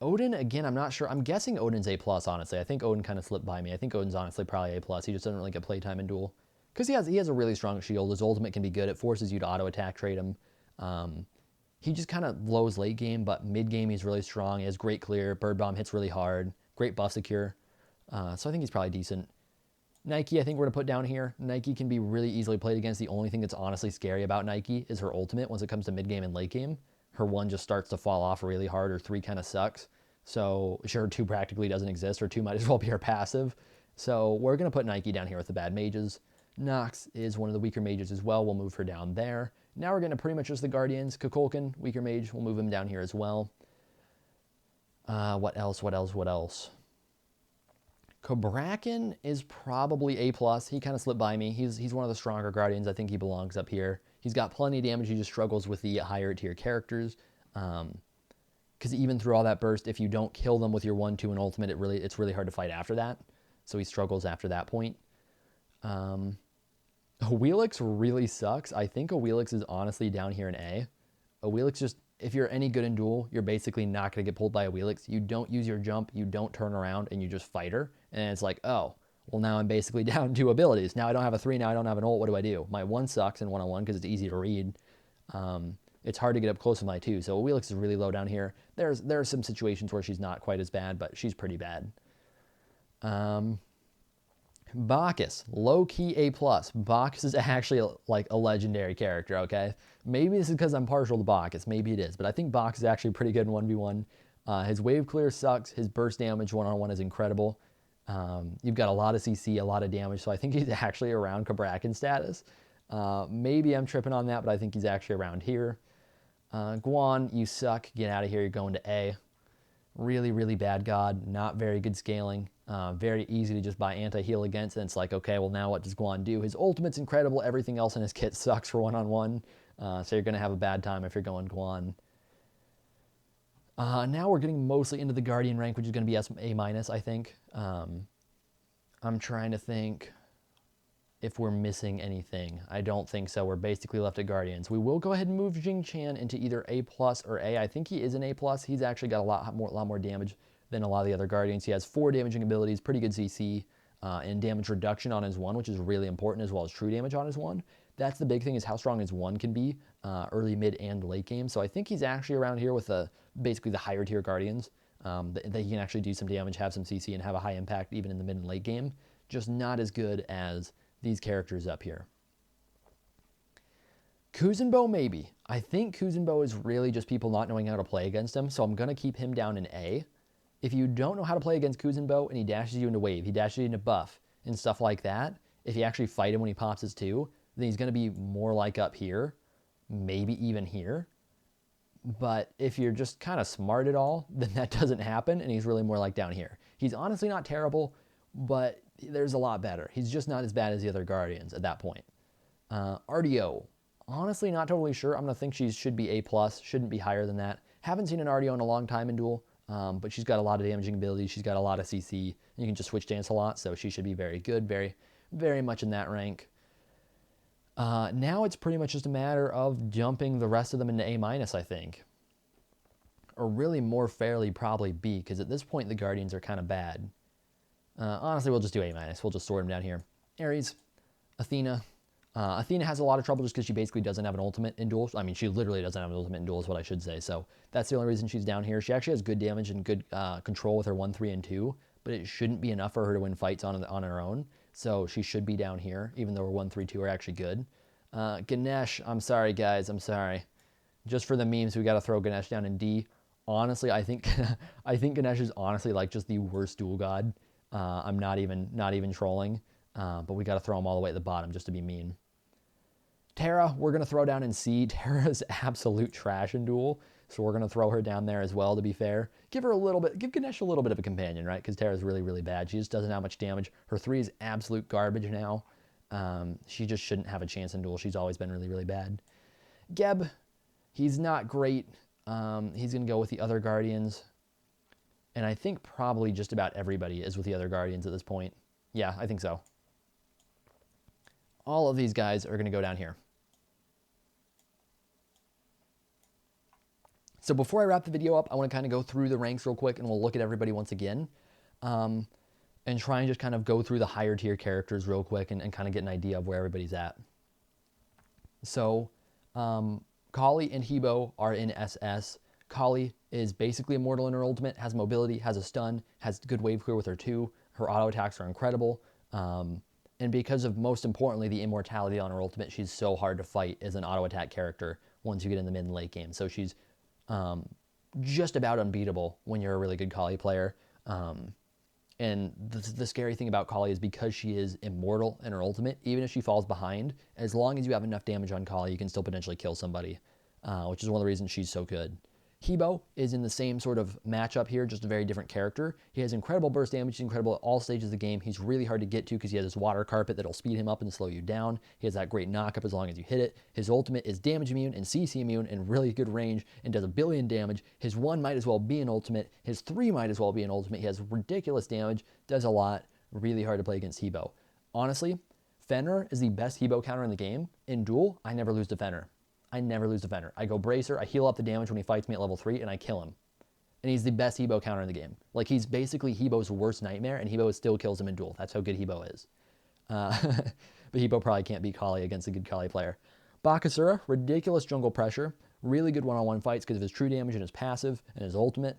Odin, again, I'm not sure. I'm guessing Odin's A+, honestly. I think Odin kind of slipped by me. I think Odin's honestly probably A+. He just doesn't really get playtime in duel. Because he has a really strong shield. His ultimate can be good. It forces you to auto-attack trade him. He just kind of blows late game, but mid game he's really strong. He has great clear. Bird Bomb hits really hard. Great buff secure. So I think he's probably decent. Nike, I think we're going to put down here. Nike can be really easily played against. The only thing that's honestly scary about Nike is her ultimate once it comes to mid game and late game. Her 1 just starts to fall off really hard. Her 3 kind of sucks. So sure, 2 practically doesn't exist. Or 2 might as well be her passive. So we're going to put Nike down here with the bad mages. Nox is one of the weaker mages as well. We'll move her down there. Now we're getting pretty much just the Guardians. Kukulkan, weaker mage. We'll move him down here as well. What else? Kobrakan is probably A+. He kind of slipped by me. He's one of the stronger Guardians. I think he belongs up here. He's got plenty of damage. He just struggles with the higher tier characters. Because even through all that burst, if you don't kill them with your 1, 2, and ultimate, it's really hard to fight after that. So he struggles after that point. Awilix really sucks. I think Awilix is honestly down here in A. Awilix just, if you're any good in duel, you're basically not going to get pulled by Awilix. You don't use your jump, you don't turn around, and you just fight her. And it's like, oh, well now I'm basically down 2 abilities. Now I don't have a 3, now I don't have an ult, what do I do? My 1 sucks in 1-on-1 because it's easy to read. It's hard to get up close with my 2, so Awilix is really low down here. There are some situations where she's not quite as bad, but she's pretty bad. Bacchus, low-key A+. Bacchus is actually like a legendary character, okay? Maybe this is because I'm partial to Bacchus. Maybe it is. But I think Bacchus is actually pretty good in 1v1. His wave clear sucks. His burst damage 1-on-1 is incredible. You've got a lot of CC, a lot of damage. So I think he's actually around Kobrakan status. Maybe I'm tripping on that, but I think he's actually around here. Guan, you suck. Get out of here. You're going to A. Really, really bad god. Not very good scaling. Very easy to just buy anti-heal against. And it's like, okay, well now what does Guan do? His ultimate's incredible. Everything else in his kit sucks for 1-on-1. So you're going to have a bad time if you're going Guan. Now we're getting mostly into the Guardian rank, which is going to be A-, I think. I'm trying to think if we're missing anything. I don't think so. We're basically left at Guardians. We will go ahead and move Jing Chan into either A+ or A. I think he is an A+. He's actually got a lot more damage than a lot of the other Guardians. He has 4 damaging abilities, pretty good CC, and damage reduction on his 1, which is really important, as well as true damage on his 1. That's the big thing, is how strong his 1 can be early, mid, and late game. So I think he's actually around here with basically the higher tier Guardians, that he can actually do some damage, have some CC, and have a high impact even in the mid and late game. Just not as good as these characters up here. Kuzenbo, maybe. I think Kuzenbo is really just people not knowing how to play against him, so I'm going to keep him down in A. If you don't know how to play against Kuzenbo and he dashes you into wave, he dashes you into buff and stuff like that, if you actually fight him when he pops his 2, then he's going to be more like up here, maybe even here. But if you're just kind of smart at all, then that doesn't happen, and he's really more like down here. He's honestly not terrible, but there's a lot better. He's just not as bad as the other Guardians at that point. RDO, honestly not totally sure. I'm going to think she should be A+, shouldn't be higher than that. Haven't seen an RDO in a long time in duel, but she's got a lot of damaging abilities. She's got a lot of CC. And you can just switch dance a lot, so she should be very good, very, very much in that rank. Now it's pretty much just a matter of jumping the rest of them into A-, I think. Or really more fairly probably B, because at this point the Guardians are kind of bad. Honestly, we'll just do A-. We'll just sort them down here. Ares, Athena. Athena has a lot of trouble just because she basically doesn't have an ultimate in duels. I mean, she literally doesn't have an ultimate in duels, what I should say. So that's the only reason she's down here. She actually has good damage and good control with her 1, 3, and 2, but it shouldn't be enough for her to win fights on her own. So she should be down here, even though her 1, 3, 2 are actually good. Ganesh, I'm sorry, guys. I'm sorry. Just for the memes, we got to throw Ganesh down in D. Honestly, I think I think Ganesh is honestly like just the worst duel god. I'm not even trolling, but we got to throw him all the way at the bottom just to be mean. Terra, we're gonna throw down in C. Terra's absolute trash in duel, so we're gonna throw her down there as well. To be fair, give Ganesh a little bit of a companion, right? Because Terra's really bad. She just doesn't have much damage. Her 3 is absolute garbage now. She just shouldn't have a chance in duel. She's always been really bad. Geb, he's not great. He's gonna go with the other Guardians, and I think probably just about everybody is with the other Guardians at this point. Yeah, I think so. All of these guys are gonna go down here. So before I wrap the video up, I want to kind of go through the ranks real quick, and we'll look at everybody once again, and try and just kind of go through the higher tier characters real quick and kind of get an idea of where everybody's at. So Kali and Hebo are in SS. Kali is basically immortal in her ultimate, has mobility, has a stun, has good wave clear with her 2. Her auto attacks are incredible. And because of, most importantly, the immortality on her ultimate, she's so hard to fight as an auto attack character once you get in the mid and late game. So she's just about unbeatable when you're a really good Kali player. And the scary thing about Kali is because she is immortal in her ultimate, even if she falls behind, as long as you have enough damage on Kali, you can still potentially kill somebody, which is one of the reasons she's so good. Hebo is in the same sort of matchup here, just a very different character. He has incredible burst damage. He's incredible at all stages of the game. He's really hard to get to because he has this water carpet that'll speed him up and slow you down. He has that great knockup as long as you hit it. His ultimate is damage immune and CC immune and really good range and does 1 billion damage. His 1 might as well be an ultimate. His 3 might as well be an ultimate. He has ridiculous damage, does a lot, really hard to play against Hebo. Honestly, Fenrir is the best Hebo counter in the game. In duel, I never lose to Fenrir. I never lose to Fenrir. I go Bracer, I heal up the damage when he fights me at level 3, and I kill him. And he's the best Hebo counter in the game. Like, he's basically Hebo's worst nightmare, and Hebo still kills him in duel. That's how good Hebo is. But Hebo probably can't beat Kali against a good Kali player. Bakasura, ridiculous jungle pressure. Really good one-on-one fights because of his true damage and his passive and his ultimate.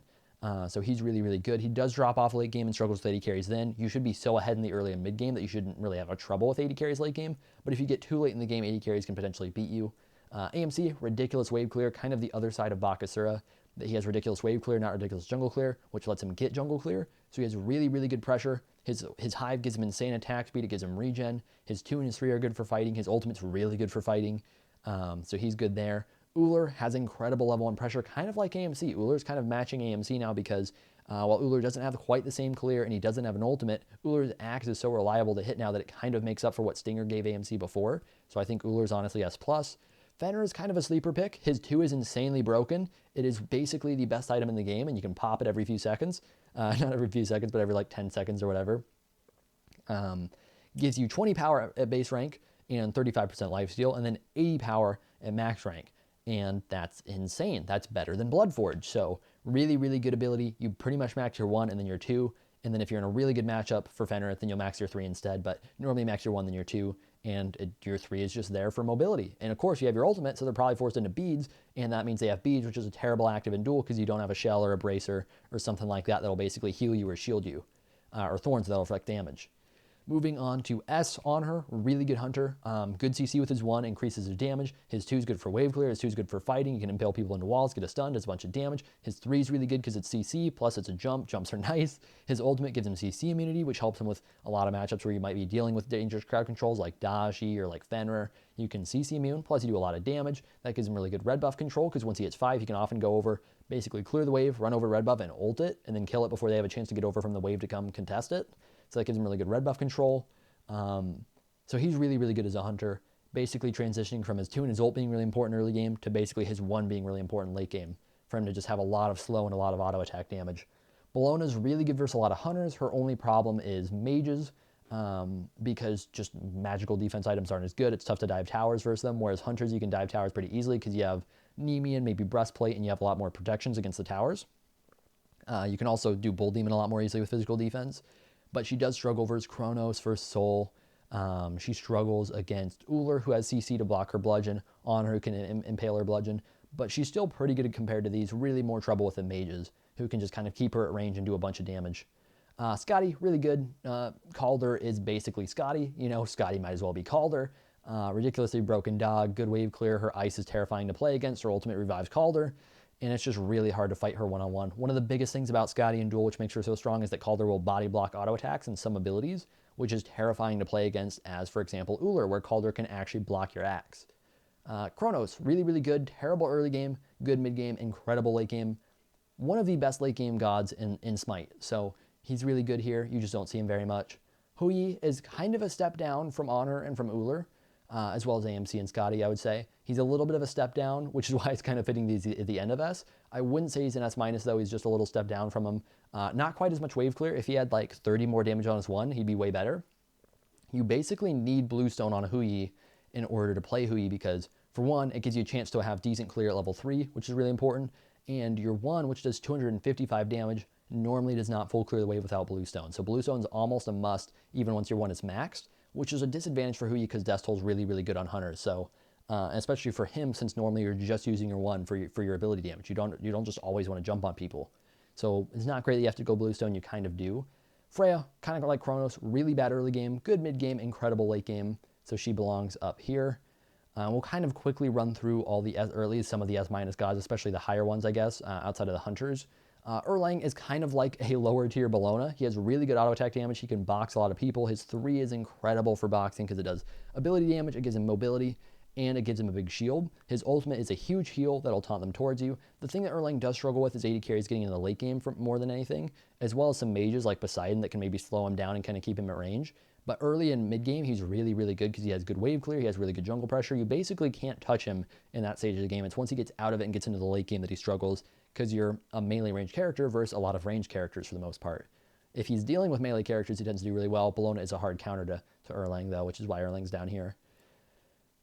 So he's really good. He does drop off late game and struggles with AD carries then. You should be so ahead in the early and mid game that you shouldn't really have a trouble with AD carries late game. But if you get too late in the game, AD carries can potentially beat you. AMC, ridiculous wave clear, kind of the other side of Bakasura, that he has ridiculous wave clear, not ridiculous jungle clear, which lets him get jungle clear. So he has really good pressure. His hive gives him insane attack speed, it gives him regen. His 2 and his 3 are good for fighting. His ultimate's really good for fighting. So he's good there. Ullr has incredible level 1 pressure, kind of like AMC. Ullr's kind of matching AMC now because while Ullr doesn't have quite the same clear and he doesn't have an ultimate, Ullr's axe is so reliable to hit now that it kind of makes up for what Stinger gave AMC before. So I think Ullr's honestly S+. Fenrir is kind of a sleeper pick. His 2 is insanely broken. It is basically the best item in the game, and you can pop it every few seconds. Not every few seconds, but every like 10 seconds or whatever. Gives you 20 power at base rank and 35% lifesteal, and then 80 power at max rank. And that's insane. That's better than Bloodforge. So really good ability. You pretty much max your 1 and then your 2. And then if you're in a really good matchup for Fenrir, then you'll max your 3 instead. But normally max your 1, then your 2. And your 3 is just there for mobility. And of course, you have your ultimate, so they're probably forced into beads, and that means they have beads, which is a terrible active in duel because you don't have a shell or a bracer or something like that that'll basically heal you or shield you, or thorns that'll affect damage. Moving on to S on her, really good hunter. Good CC with his 1, increases his damage. His 2 is good for wave clear. His 2 is good for fighting. You can impale people into walls, get a stun, does a bunch of damage. His 3 is really good because it's CC, plus it's a jump. Jumps are nice. His ultimate gives him CC immunity, which helps him with a lot of matchups where you might be dealing with dangerous crowd controls like Dashi or like Fenrir. You can CC immune, plus you do a lot of damage. That gives him really good red buff control because once he hits 5, he can often go over, basically clear the wave, run over red buff, and ult it, and then kill it before they have a chance to get over from the wave to come contest it. So that gives him really good red buff control. So he's really good as a hunter, basically transitioning from his 2 and his ult being really important early game to basically his 1 being really important late game for him to just have a lot of slow and a lot of auto attack damage. Bellona's really good versus a lot of hunters. Her only problem is mages. because just magical defense items aren't as good. It's tough to dive towers versus them, whereas hunters, you can dive towers pretty easily because you have Nemean, maybe breastplate, and you have a lot more protections against the towers. You can also do Bull Demon a lot more easily with physical defense, but she does struggle versus Chronos, versus Soul. She struggles against Uller, who has CC to block her bludgeon, on her who can impale her bludgeon, but she's still pretty good compared to these, really more trouble with the mages, who can just kind of keep her at range and do a bunch of damage. Scotty, really good. Calder is basically Scotty. You know, Scotty might as well be Calder. Ridiculously broken dog, good wave clear. Her ice is terrifying to play against. Her ultimate revives Calder, and it's just really hard to fight her one-on-one. One of the biggest things about Scotty in Duel, which makes her so strong, is that Calder will body block auto attacks and some abilities, which is terrifying to play against, as, for example, Uller, where Calder can actually block your axe. Chronos, really, really good. Terrible early game, good mid game, incredible late game. One of the best late game gods in SMITE, so he's really good here. You just don't see him very much. Hui is kind of a step down from Honor and from Uller, as well as AMC and Scotty, I would say. He's a little bit of a step down, which is why it's kind of fitting these at the end of S. I wouldn't say he's an S-, though. He's just a little step down from him. Not quite as much wave clear. If he had like 30 more damage on his one, he'd be way better. You basically need Bluestone on a Hui in order to play Hui because, for one, it gives you a chance to have decent clear at level 3, which is really important, and your one, which does 255 damage, normally does not full clear the wave without Bluestone. So Bluestone's almost a must even once your one is maxed, which is a disadvantage for Hui because Death Toll's really, really good on Hunters. So, especially for him, since normally you're just using your one for your ability damage. You don't just always want to jump on people. So it's not great that you have to go Bluestone, you kind of do. Freya, kind of like Chronos, really bad early game, good mid game, incredible late game. So she belongs up here. We'll kind of quickly run through all the S, or at least some of the S- gods, especially the higher ones, I guess, outside of the Hunters. Erlang is kind of like a lower tier Bellona. He has really good auto attack damage. He can box a lot of people. His 3 is incredible for boxing because it does ability damage, it gives him mobility, and it gives him a big shield. His ultimate is a huge heal that'll taunt them towards you. The thing that Erlang does struggle with is AD carries getting in the late game for more than anything, as well as some mages like Poseidon that can maybe slow him down and kind of keep him at range. But early and mid game, he's really, really good because he has good wave clear, he has really good jungle pressure. You basically can't touch him in that stage of the game. It's once he gets out of it and gets into the late game that he struggles because you're a melee range character versus a lot of range characters for the most part. If he's dealing with melee characters, he tends to do really well. Bellona is a hard counter to Erlang, though, which is why Erlang's down here.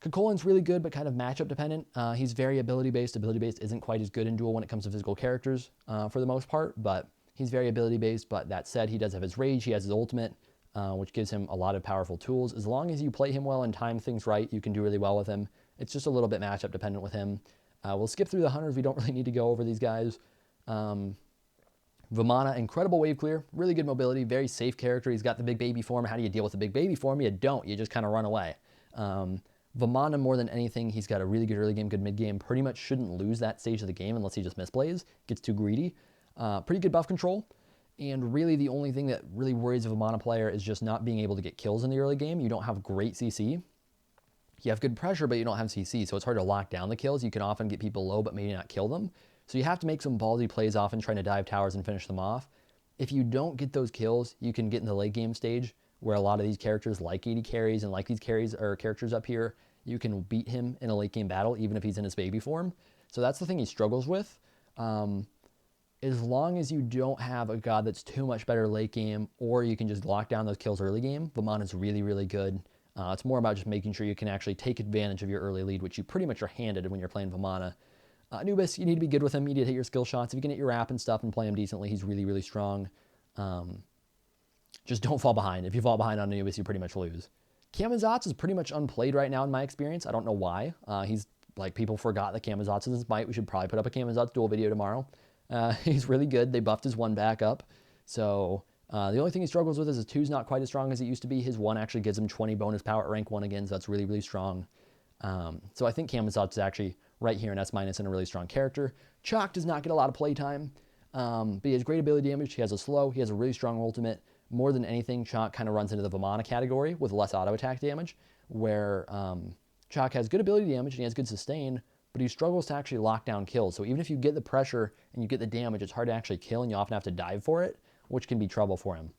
Kukulin's really good, but kind of matchup dependent. He's very ability-based. Ability-based isn't quite as good in Duel when it comes to physical characters for the most part, but he's very ability-based. But that said, he does have his rage. He has his ultimate, which gives him a lot of powerful tools. As long as you play him well and time things right, you can do really well with him. It's just a little bit matchup dependent with him. We'll skip through the Hunters. We don't really need to go over these guys. Vamana, incredible wave clear, really good mobility, very safe character. He's got the big baby form. How do you deal with the big baby form? You don't. You just kind of run away. Vamana, more than anything, he's got a really good early game, good mid game. Pretty much shouldn't lose that stage of the game unless he just misplays, gets too greedy. Pretty good buff control. And really the only thing that really worries a Vamana player is just not being able to get kills in the early game. You don't have great CC. You have good pressure, but you don't have CC, so it's hard to lock down the kills. You can often get people low, but maybe not kill them. So you have to make some ballsy plays often trying to dive towers and finish them off. If you don't get those kills, you can get in the late game stage where a lot of these characters like AD carries and like these carries or characters up here, you can beat him in a late game battle even if he's in his baby form. So that's the thing he struggles with. As long as you don't have a god that's too much better late game, or you can just lock down those kills early game, Vamana's really, really good. It's more about just making sure you can actually take advantage of your early lead, which you pretty much are handed when you're playing Vamana. Anubis, you need to be good with him. You need to hit your skill shots. If you can hit your wrap and stuff and play him decently, he's really, really strong. Just don't fall behind. If you fall behind on Anubis, you pretty much lose. Camazotz is pretty much unplayed right now in my experience. I don't know why. He's like, people forgot that Camazotz is in SMITE. We should probably put up a Camazotz duel video tomorrow. He's really good. They buffed his one back up. So the only thing he struggles with is his 2's not quite as strong as it used to be. His 1 actually gives him 20 bonus power at rank 1 again, so that's really, really strong. So I think Camazotz is actually right here in S- and a really strong character. Chalk does not get a lot of playtime, but he has great ability damage. He has a slow. He has a really strong ultimate. More than anything, Chalk kind of runs into the Vamana category with less auto attack damage, where Chalk has good ability damage and he has good sustain, but he struggles to actually lock down kills. So even if you get the pressure and you get the damage, it's hard to actually kill and you often have to dive for it, which can be trouble for him.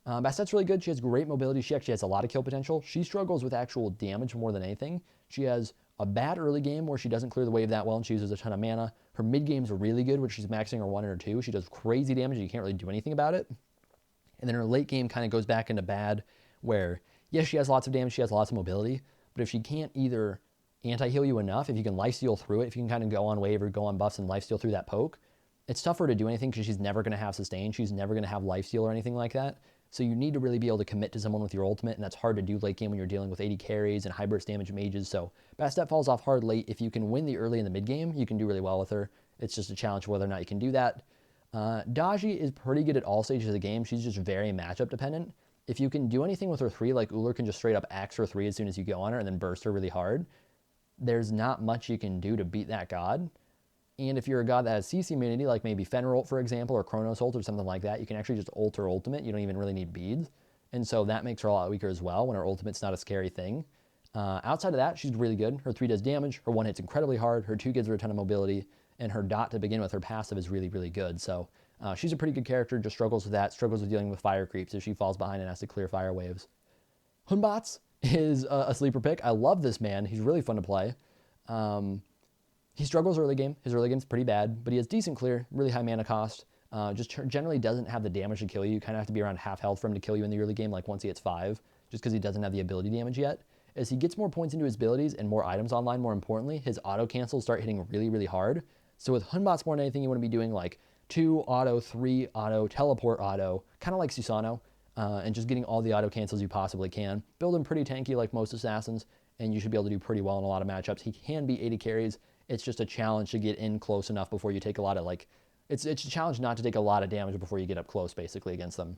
Bastette's really good. She has great mobility. She actually has a lot of kill potential. She struggles with actual damage more than anything. She has a bad early game where she doesn't clear the wave that well and she uses a ton of mana. Her mid game's really good when she's maxing her 1 and her 2. She does crazy damage and you can't really do anything about it. And then her late game kind of goes back into bad where, yes, she has lots of damage, she has lots of mobility, but if she can't either anti-heal you enough, if you can lifesteal through it, if you can kind of go on wave or go on buffs and lifesteal through that poke, it's tougher to do anything because she's never going to have sustain. She's never going to have lifesteal or anything like that. So you need to really be able to commit to someone with your ultimate, and that's hard to do late game when you're dealing with 80 carries and high burst damage mages. So Bastet falls off hard late. If you can win the early and the mid game, you can do really well with her. It's just a challenge whether or not you can do that. Daji is pretty good at all stages of the game. She's just very matchup dependent. If you can do anything with her 3, like Uller can just straight up axe her 3 as soon as you go on her and then burst her really hard, there's not much you can do to beat that god. And if you're a god that has CC immunity, like maybe Fenrir ult, for example, or Chronos ult or something like that, you can actually just ult her ultimate. You don't even really need beads. And so that makes her a lot weaker as well when her ultimate's not a scary thing. Outside of that, she's really good. Her 3 does damage, her 1 hits incredibly hard, her 2 gives her a ton of mobility, and her dot to begin with, her passive, is really, really good. So she's a pretty good character, just struggles with that, struggles with dealing with fire creeps if she falls behind and has to clear fire waves. Hunbots is a sleeper pick. I love this man. He's really fun to play. He struggles early game. His early game's pretty bad, but he has decent clear, really high mana cost. Just generally doesn't have the damage to kill you. You kind of have to be around half health for him to kill you in the early game, like once he hits 5, just because he doesn't have the ability damage yet. As he gets more points into his abilities and more items online, more importantly, his auto cancels start hitting really, really hard. So with Hunbots more than anything, you want to be doing like 2 auto, 3 auto, teleport auto, kind of like Susano, and just getting all the auto cancels you possibly can. Build him pretty tanky like most assassins, and you should be able to do pretty well in a lot of matchups. He can be 80 carries. It's just a challenge to get in close enough before you take a lot of, like, it's a challenge not to take a lot of damage before you get up close, basically, against them.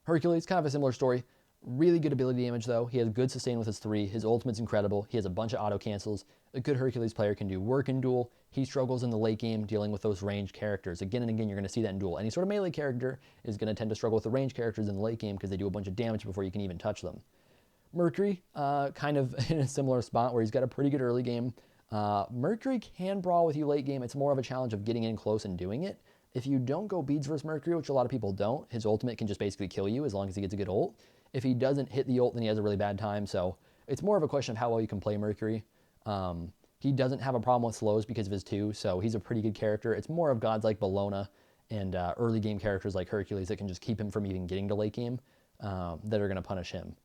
Hercules, kind of a similar story. Really good ability damage, though. He has good sustain with his 3. His ultimate's incredible. He has a bunch of auto cancels. A good Hercules player can do work in duel. He struggles in the late game dealing with those ranged characters. Again and again, you're going to see that in duel. Any sort of melee character is going to tend to struggle with the ranged characters in the late game because they do a bunch of damage before you can even touch them. Mercury, kind of in a similar spot where he's got a pretty good early game. Mercury can brawl with you late game. It's more of a challenge of getting in close and doing it. If you don't go beads versus Mercury, which a lot of people don't, his ultimate can just basically kill you as long as he gets a good ult. If he doesn't hit the ult, then he has a really bad time. So it's more of a question of how well you can play Mercury. He doesn't have a problem with slows because of his 2, so he's a pretty good character. It's more of gods like Bellona and early game characters like Hercules that can just keep him from even getting to late game that are going to punish him.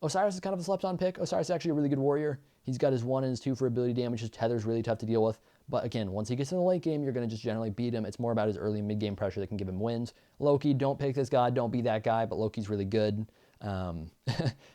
Osiris is kind of a slept-on pick. Osiris is actually a really good warrior. He's got his 1 and his 2 for ability damage. His tether's really tough to deal with. But again, once he gets in the late game, you're going to just generally beat him. It's more about his early and mid-game pressure that can give him wins. Loki, don't pick this god. Don't be that guy, but Loki's really good.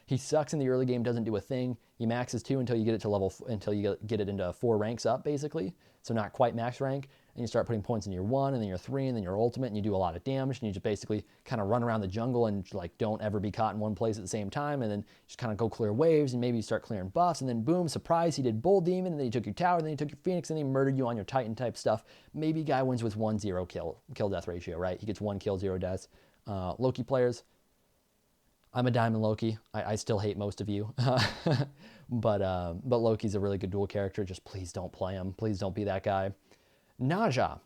He sucks in the early game, doesn't do a thing. He maxes 2 until you get it to until you get it into 4 ranks up, basically. So not quite max rank. And you start putting points in your 1, and then your 3, and then your ultimate, and you do a lot of damage, and you just basically kind of run around the jungle and like don't ever be caught in one place at the same time, and then just kind of go clear waves, and maybe you start clearing buffs, and then boom, surprise, he did Bull Demon, and then he took your tower, and then he took your Phoenix, and then he murdered you on your Titan type stuff. Maybe guy wins with 1-0 kill death ratio, right? He gets 1 kill, 0 deaths. Loki players, I'm a Diamond Loki. I still hate most of you, but Loki's a really good dual character. Just please don't play him. Please don't be that guy. Naja.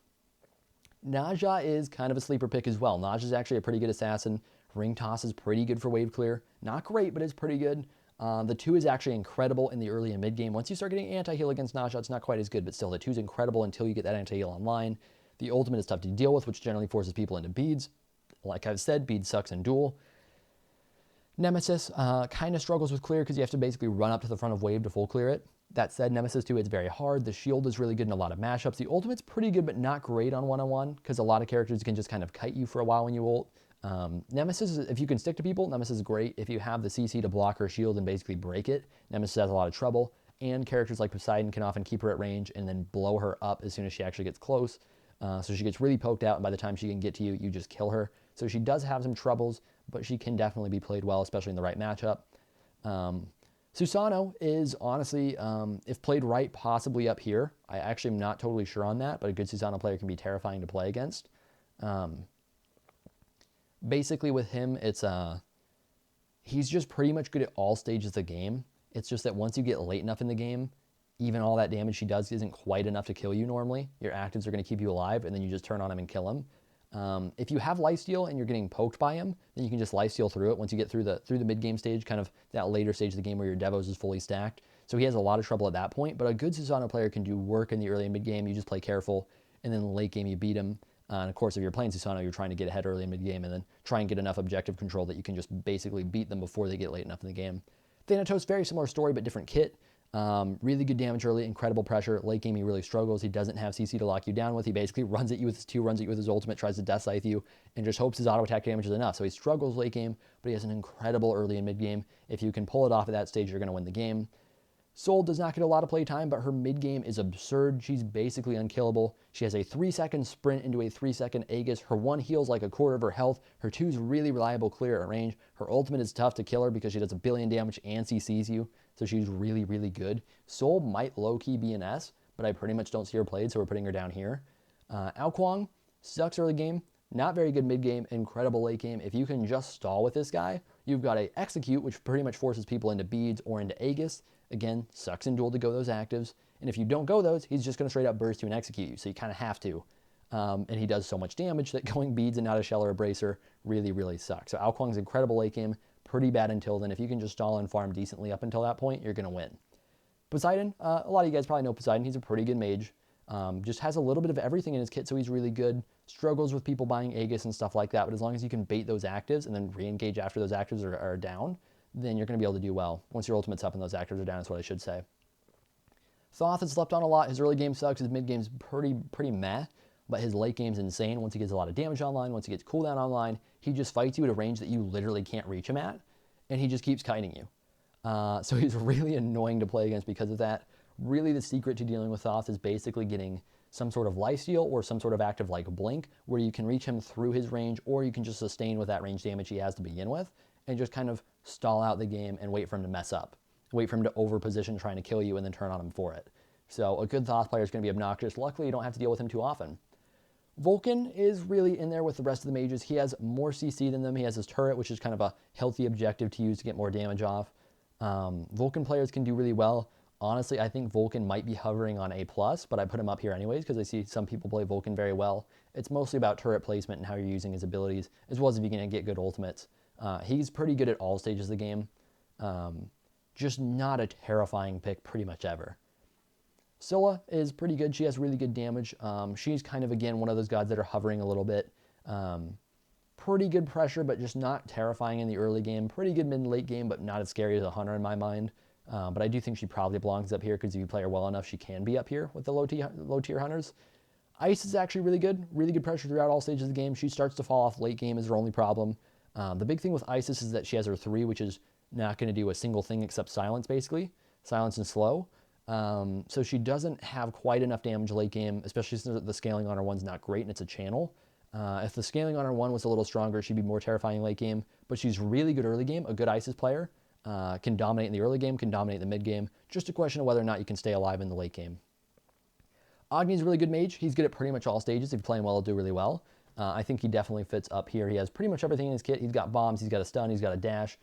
Naja is kind of a sleeper pick as well. Naja is actually a pretty good assassin. Ring toss is pretty good for wave clear. Not great, but it's pretty good. The 2 is actually incredible in the early and mid game. Once you start getting anti-heal against Naja, it's not quite as good, but still the 2 is incredible until you get that anti-heal online. The ultimate is tough to deal with, which generally forces people into beads. Like I've said, beads sucks in duel. Nemesis kind of struggles with clear because you have to basically run up to the front of wave to full clear it. That said, Nemesis 2 hits very hard. The shield is really good in a lot of matchups. The ultimate's pretty good, but not great on one-on-one because a lot of characters can just kind of kite you for a while when you ult. Nemesis, if you can stick to people, Nemesis is great. If you have the CC to block her shield and basically break it, Nemesis has a lot of trouble. And characters like Poseidon can often keep her at range and then blow her up as soon as she actually gets close. So she gets really poked out, and by the time she can get to you, you just kill her. So she does have some troubles, but she can definitely be played well, especially in the right matchup. Susano is honestly, if played right, possibly up here. I actually am not totally sure on that, but a good Susano player can be terrifying to play against. Basically with him, it's he's just pretty much good at all stages of the game. It's just that once you get late enough in the game, even all that damage he does isn't quite enough to kill you normally. Your actives are going to keep you alive, and then you just turn on him and kill him. If you have lifesteal and you're getting poked by him, then you can just lifesteal through it once you get through the mid-game stage, kind of that later stage of the game where your Devos is fully stacked. So he has a lot of trouble at that point, but a good Susano player can do work in the early and mid-game. You just play careful, and then in the late game you beat him. And of course, if you're playing Susano, you're trying to get ahead early in mid-game and then try and get enough objective control that you can just basically beat them before they get late enough in the game. Thanatos, very similar story, but different kit. Really good damage early, incredible pressure. Late game, he really struggles. He doesn't have CC to lock you down with. He basically runs at you with his 2, runs at you with his ultimate, tries to death scythe you, and just hopes his auto attack damage is enough. So he struggles late game, but he has an incredible early and mid game. If you can pull it off at that stage, you're going to win the game. Soul does not get a lot of play time, but her mid game is absurd. She's basically unkillable. She has a 3-second sprint into a 3-second Aegis. Her 1 heals like a quarter of her health. Her 2 is really reliable clear at range. Her ultimate is tough to kill her because she does 1 billion damage and CCs you. So she's really, really good. Soul might low-key be an S, but I pretty much don't see her played, so we're putting her down here. Aokwang sucks early game. Not very good mid game, incredible late game. If you can just stall with this guy, you've got a Execute, which pretty much forces people into beads or into Aegis. Again, sucks in duel to go those actives. And if you don't go those, he's just going to straight up burst you and execute you. So you kind of have to. And he does so much damage that going beads and not a shell or a bracer really, really sucks. So Aokwang's incredible late game, pretty bad until then. If you can just stall and farm decently up until that point, you're going to win. Poseidon, a lot of you guys probably know Poseidon. He's a pretty good mage. Just has a little bit of everything in his kit, so he's really good. Struggles with people buying Aegis and stuff like that, but as long as you can bait those actives and then re-engage after those actives are down, then you're going to be able to do well. Once your ultimate's up and those actives are down is what I should say. Thoth has slept on a lot. His early game sucks. His mid game's pretty meh, but his late game's insane. Once he gets a lot of damage online, once he gets cooldown online, he just fights you at a range that you literally can't reach him at, and he just keeps kiting you. So he's really annoying to play against because of that. Really the secret to dealing with Thoth is basically getting some sort of lifesteal or some sort of active like Blink, where you can reach him through his range, or you can just sustain with that range damage he has to begin with, and just kind of stall out the game and wait for him to mess up. Wait for him to overposition trying to kill you and then turn on him for it. So a good Thoth player is going to be obnoxious. Luckily, you don't have to deal with him too often. Vulcan is really in there with the rest of the mages. He has more CC than them. He has his turret, which is kind of a healthy objective to use to get more damage off. Vulcan players can do really well. Honestly, I think Vulcan might be hovering on A+, but I put him up here anyways because I see some people play Vulcan very well. It's mostly about turret placement and how you're using his abilities, as well as if you can get good ultimates. He's pretty good at all stages of the game. Just not a terrifying pick pretty much ever. Scylla is pretty good. She has really good damage. She's kind of, again, one of those gods that are hovering a little bit. Pretty good pressure, but just not terrifying in the early game. Pretty good mid and late game, but not as scary as a hunter in my mind. But I do think she probably belongs up here because if you play her well enough, she can be up here with the low tier hunters. Ice is actually really good pressure throughout all stages of the game. She starts to fall off late game is her only problem. The big thing with Isis is that she has her 3, which is not going to do a single thing except silence, basically. Silence and slow. So she doesn't have quite enough damage late game, especially since the scaling on her 1's not great and it's a channel. If the scaling on her 1 was a little stronger, she'd be more terrifying late game, but she's really good early game, a good Isis player. Can dominate in the early game, can dominate in the mid game. Just a question of whether or not you can stay alive in the late game. Agni's a really good mage. He's good at pretty much all stages. If you play him well, he'll do really well. I think he definitely fits up here. He has pretty much everything in his kit. He's got bombs, he's got a stun, he's got a dash.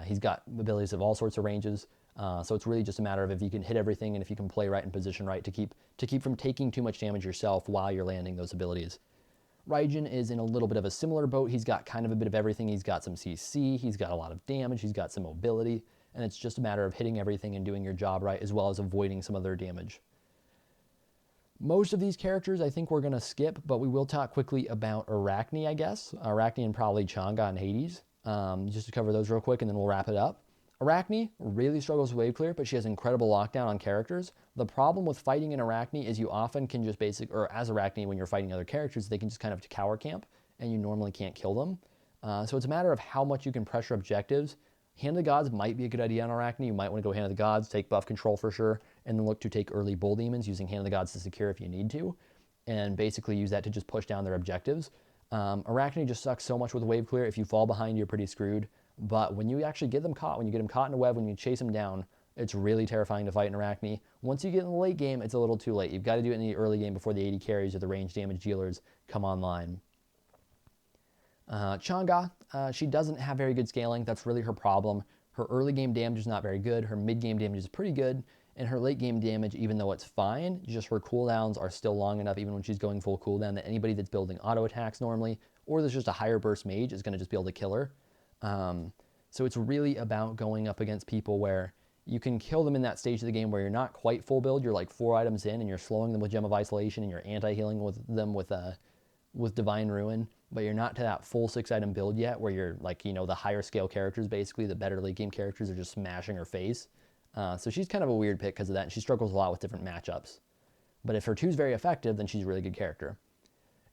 He's got abilities of all sorts of ranges. So it's really just a matter of if you can hit everything and if you can play right and position right to keep from taking too much damage yourself while you're landing those abilities. Raijin is in a little bit of a similar boat. He's got kind of a bit of everything. He's got some CC, he's got a lot of damage, he's got some mobility, and it's just a matter of hitting everything and doing your job right, as well as avoiding some of their damage. Most of these characters I think we're going to skip, but we will talk quickly about Arachne, I guess. Arachne and probably Chang'e and Hades, just to cover those real quick, and then we'll wrap it up. Arachne really struggles with wave clear, but she has incredible lockdown on characters. The problem with fighting in Arachne is you often can just or as Arachne, when you're fighting other characters, they can just kind of cower camp, and you normally can't kill them. So it's a matter of how much you can pressure objectives. Hand of the Gods might be a good idea on Arachne. You might want to go Hand of the Gods, take buff control for sure, and then look to take early bull demons using Hand of the Gods to secure if you need to, and basically use that to just push down their objectives. Arachne just sucks so much with wave clear. If you fall behind, you're pretty screwed. But when you actually get them caught, when you get them caught in a web, when you chase them down, it's really terrifying to fight in Arachne. Once you get in the late game, it's a little too late. You've got to do it in the early game before the AD carries or the range damage dealers come online. Chang'e, she doesn't have very good scaling. That's really her problem. Her early game damage is not very good. Her mid game damage is pretty good. And her late game damage, even though it's fine, just her cooldowns are still long enough, even when she's going full cooldown, that anybody that's building auto attacks normally, or there's just a higher burst mage, is going to just be able to kill her. So it's really about going up against people where you can kill them in that stage of the game where you're not quite full build, you're like 4 items in and you're slowing them with Gem of Isolation and you're anti-healing with them with with Divine Ruin, but you're not to that full 6-item build yet where you're like, you know, the higher scale characters, basically the better late game characters are just smashing her face. So she's kind of a weird pick because of that. And she struggles a lot with different matchups. But if her 2 is very effective, then she's a really good character.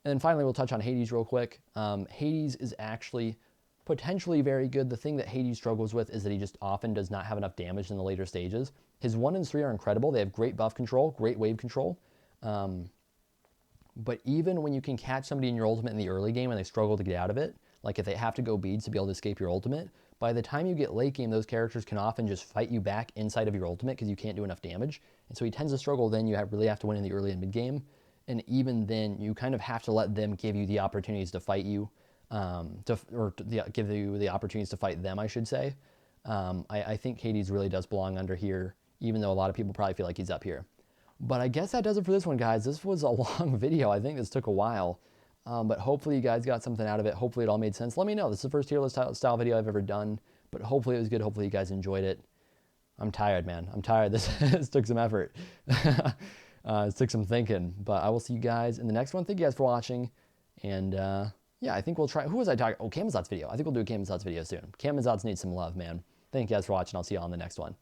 And then finally, we'll touch on Hades real quick. Hades is actually potentially very good. The thing that Hades struggles with is that he just often does not have enough damage in the later stages. His 1 and 3 are incredible. They have great buff control, great wave control. But even when you can catch somebody in your ultimate in the early game and they struggle to get out of it, like if they have to go beads to be able to escape your ultimate, by the time you get late game, those characters can often just fight you back inside of your ultimate because you can't do enough damage. And so he tends to struggle then. You really have to win in the early and mid game. And even then, you kind of have to let them give you the opportunities to fight you, give you the opportunities to fight them, I should say. I think Hades really does belong under here, even though a lot of people probably feel like he's up here. But I guess that does it for this one, guys. This was a long video. I think this took a while. But hopefully you guys got something out of it. Hopefully it all made sense. Let me know. This is the first tier list style video I've ever done. But hopefully it was good. Hopefully you guys enjoyed it. I'm tired, man. I'm tired. This took some effort. It took some thinking. But I will see you guys in the next one. Thank you guys for watching. And yeah, I think we'll try. Who was I talking? Oh, Camazot's video. I think we'll do a Camazot's video soon. Camazot's need some love, man. Thank you guys for watching. I'll see you all in the next one.